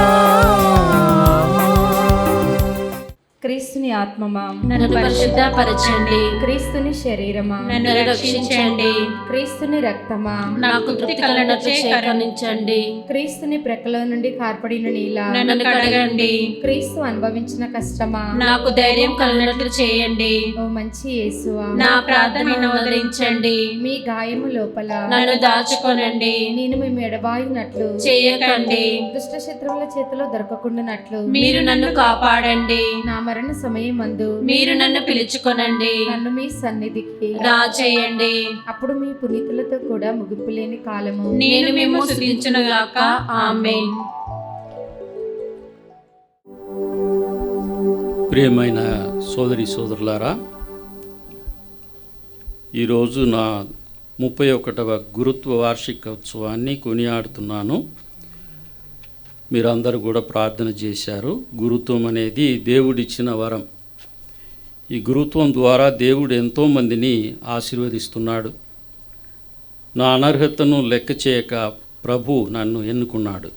క్రీస్తుని ఆత్మమా నన్ను పరిశుద్ధపరచండి. క్రీస్తుని శరీరమా నన్ను రక్షించండి. క్రీస్తుని రక్తమా నాకు తృప్తి కలనట్లు కరుణించండి. క్రీస్తుని ప్రక్కలో నుండి కార్పడిన నీల నన్ను కడగండి. క్రీస్తు అనుభవించిన కష్టమా నాకు ధైర్యం కలిగినట్లు చేయండి. ఓ మంచి యేసువా, నా ప్రార్థనను ఆదరించండి. మీ గాయము లోపల నన్ను దాచుకొనండి. నేను మేము ఎడబాయినట్లు చేయకండి. దుష్ట శత్రువుల చేతిలో దొరకకుండానట్లు మీరు నన్ను కాపాడండి. నా మరణ సమయమందు మీరు నన్ను పిలుచుకొనండి. నన్ను మీ సన్నిధికి రాచేయండి. అప్పుడు మీ పునీతులతో కూడా ముగింపు లేని కాలము నేను మేము స్తుతించునుగాక. ఆమేన్. ప్రియమైన సోదరి సోదరులారా, ఈరోజు నా 31వ గురుత్వ వార్షికోత్సవాన్ని కొనియాడుతున్నాను. మీరందరూ కూడా ప్రార్థన చేశారు. గురుత్వం అనేది దేవుడిచ్చిన వరం. ఈ గురుత్వం ద్వారా దేవుడు ఎంతోమందిని ఆశీర్వదిస్తున్నాడు. నా అనర్హతను లెక్క చేయక ప్రభు నన్ను ఎన్నుకున్నాడు.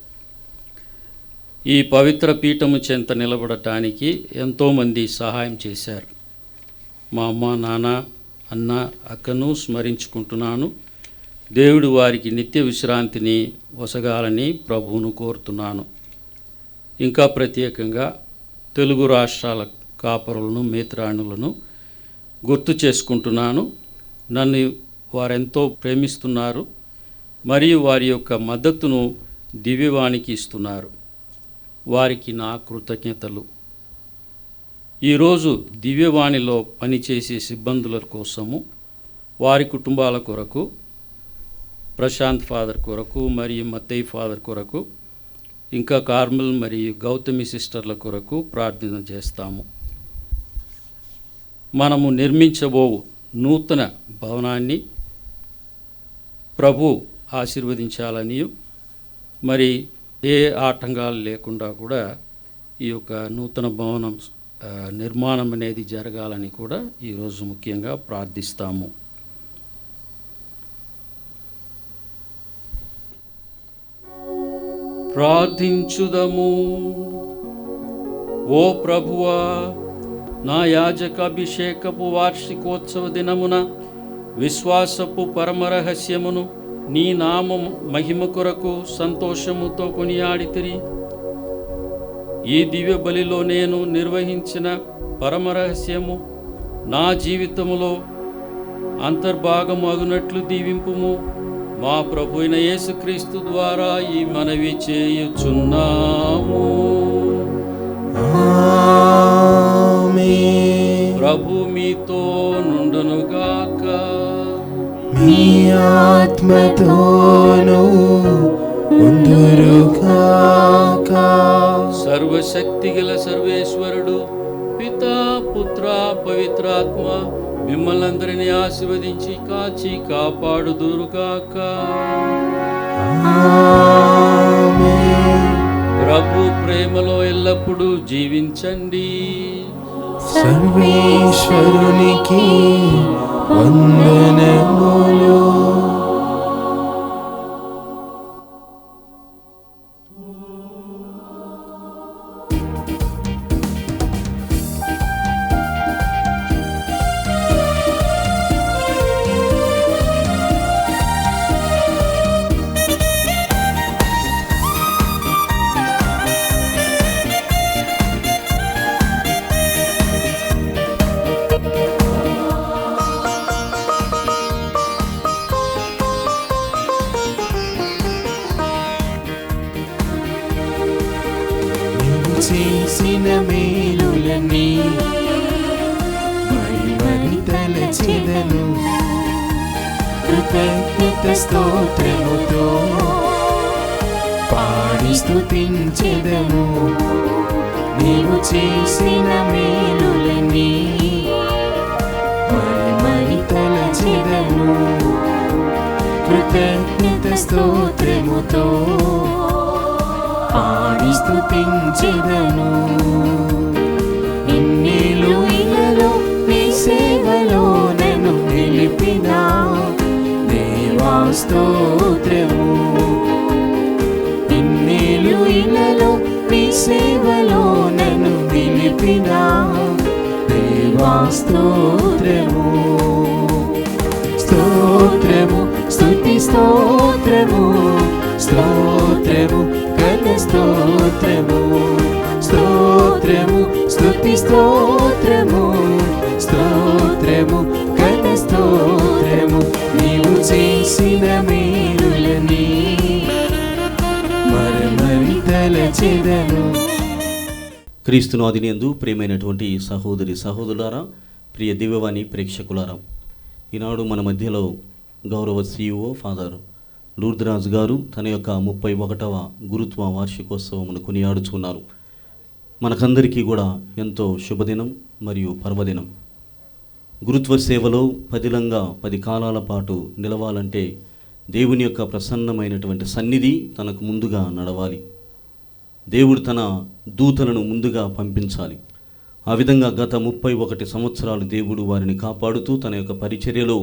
ఈ పవిత్ర పీఠము చెంత నిలబడటానికి ఎంతోమంది సహాయం చేశారు. మా అమ్మ, నాన్న, అన్న, అక్కను స్మరించుకుంటున్నాను. దేవుడు వారికి నిత్య విశ్రాంతిని వసగాలని ప్రభువును కోరుతున్నాను. ఇంకా ప్రత్యేకంగా తెలుగు రాష్ట్రాల కాపరులను, మేత్రాణులను గుర్తు చేసుకుంటున్నాను. నన్ను వారెంతో ప్రేమిస్తున్నారు మరియు వారి యొక్క మద్దతును దివ్యవాణికి ఇస్తున్నారు. వారికి నా కృతజ్ఞతలు. ఈరోజు దివ్యవాణిలో పనిచేసే సిబ్బందుల కోసము, వారి కుటుంబాల కొరకు, ప్రశాంత్ ఫాదర్ కొరకు మరియు మత్తయ్య ఫాదర్ కొరకు, ఇంకా కార్మల్ మరియు గౌతమి సిస్టర్ల కొరకు ప్రార్థన చేస్తాము. మనము నిర్మించబో నూతన భవనాన్ని ప్రభు ఆశీర్వదించాలని, మరి ఏ ఆటంకాలు లేకుండా కూడా ఈ యొక్క నూతన భవనం నిర్మాణం అనేది జరగాలని కూడా ఈరోజు ముఖ్యంగా ప్రార్థిస్తాము. ప్రార్థించుదము. ఓ ప్రభువా, నా యాజకాభిషేకపు వార్షికోత్సవ దినమున విశ్వాసపు పరమరహస్యమును నీ నామము మహిమ కొరకు సంతోషముతో కొనియాడితిరి. ఈ దివ్య బలిలో నేను నిర్వహించిన పరమరహస్యము నా జీవితములో అంతర్భాగము అగునట్లు దీవింపుము. మా ప్రభు అయిన యేసుక్రీస్తు ద్వారా ఈ మనవి చేయుచున్నాము. ప్రభు మీతో నుండునుగాక. మీ ఆత్మతోను ఉండురుగాక. సర్వశక్తి గల సర్వేశ్వరుడు పితా, పుత్ర, పవిత్రాత్మ మిమ్మల్ని అందరినీ ఆశీర్వదించి కాచి కాపాడుదురుగాక. ప్రభు ప్రేమలో ఎల్లప్పుడూ జీవించండి. సర్వేశ్వరునికి వందనములు. చేసిన మేలులన్నీ మరి తలచెదను. కృతజ్ఞత స్తోత్రముతో పాడి స్తుతించెదను. నీవు చేసిన మేలులన్నీ మరి తలచెదను. కృతజ్ఞత స్తోత్రముతో పాడి స్తుతించెదను. ఇన్నేళ్ళు ఇలలో నీ సేవలో నన్ను నిలిపిన దేవా స్తోత్రము. ఇన్నేళ్ళు ఇలలో నీ సేవలో నన్ను నిలిపిన దేవా స్తోత్రము. స్తోత్రము, స్తుతి స్తోత్రము, స్తోత్రము, ఘన స్తోత్రము, స్తోత్రము, స్తుతి స్తోత్రము, స్తోత్రము, ఘన స్తోత్రము. నీవు చేసిన మేలులని మరి తలచెదను. క్రీస్తునాదినందు ప్రియమైనటువంటి సహోదరి సహోదరులారా, ప్రియ దివ్యవాణి ప్రేక్షకులారా, ఈనాడు మన మధ్యలో గౌరవ CEO ఫాదర్ లూర్ద్రాజ్ గారు తన యొక్క 31వ గురుత్వ వార్షికోత్సవమును కొనియాడుచున్నారు. మనకందరికీ కూడా ఎంతో శుభదినం మరియు పర్వదినం. గురుత్వ సేవలో పదిలంగా 10 కాలాల పాటు నిలవాలంటే దేవుని యొక్క ప్రసన్నమైనటువంటి సన్నిధి తనకు ముందుగా నడవాలి. దేవుడు తన దూతలను ముందుగా పంపించాలి. ఆ విధంగా గత 31 సంవత్సరాలు దేవుడు వారిని కాపాడుతూ తన యొక్క పరిచర్యలో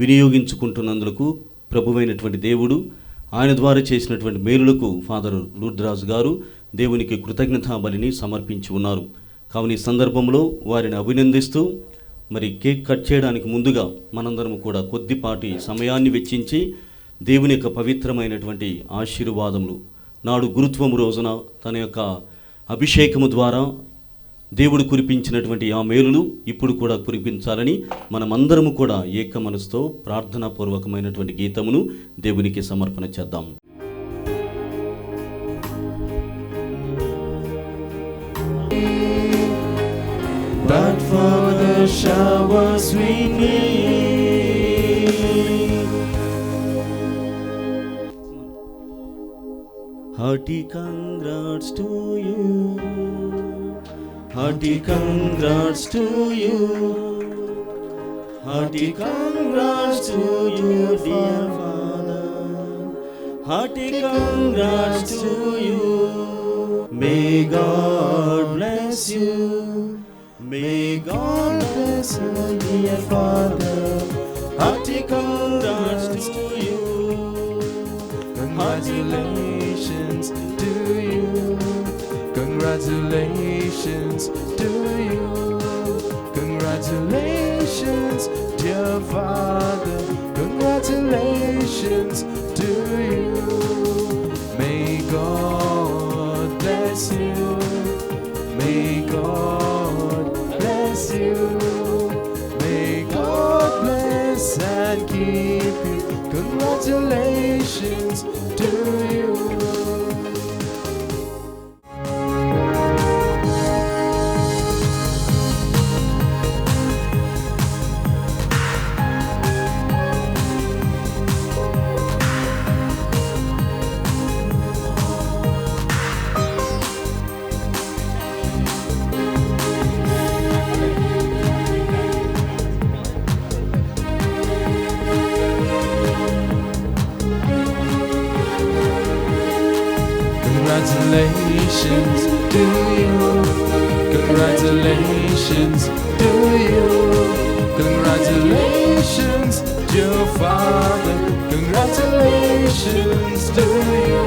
వినియోగించుకుంటున్నందుకు ప్రభువైనటువంటి దేవుడు ఆయన ద్వారా చేసినటువంటి మేలులకు ఫాదర్ లూర్ద్రాజ్ గారు దేవునికి కృతజ్ఞతా బలిని సమర్పించి ఉన్నారు. కావున ఈ సందర్భంలో వారిని అభినందిస్తూ మరి కేక్ కట్ చేయడానికి ముందుగా మనందరం కూడా కొద్దిపాటి సమయాన్ని వెచ్చించి దేవుని యొక్క పవిత్రమైనటువంటి ఆశీర్వాదములు నాడు గురుత్వము రోజున తన యొక్క అభిషేకము ద్వారా దేవుడు కురిపించినటువంటి ఆ మేలులు ఇప్పుడు కూడా కురిపించాలని మనమందరము కూడా ఏక మనసుతో ప్రార్థనాపూర్వకమైనటువంటి గీతమును దేవునికి సమర్పణ చేద్దాం. But for the showers we need. Hearty congrats to you. Hearty congrats to you. Hearty congrats to you, dear Father. Hearty congrats to you. May God bless you. May God bless you, dear Father. Hearty congrats to you. Congratulations to you. Congratulations to you. Congratulations, dear Father. Congratulations to you. May God bless you. May God bless you. May God bless and keep you. Congratulations to you. Congratulations to you. Congratulations to you. Congratulations, dear Father. Congratulations to you.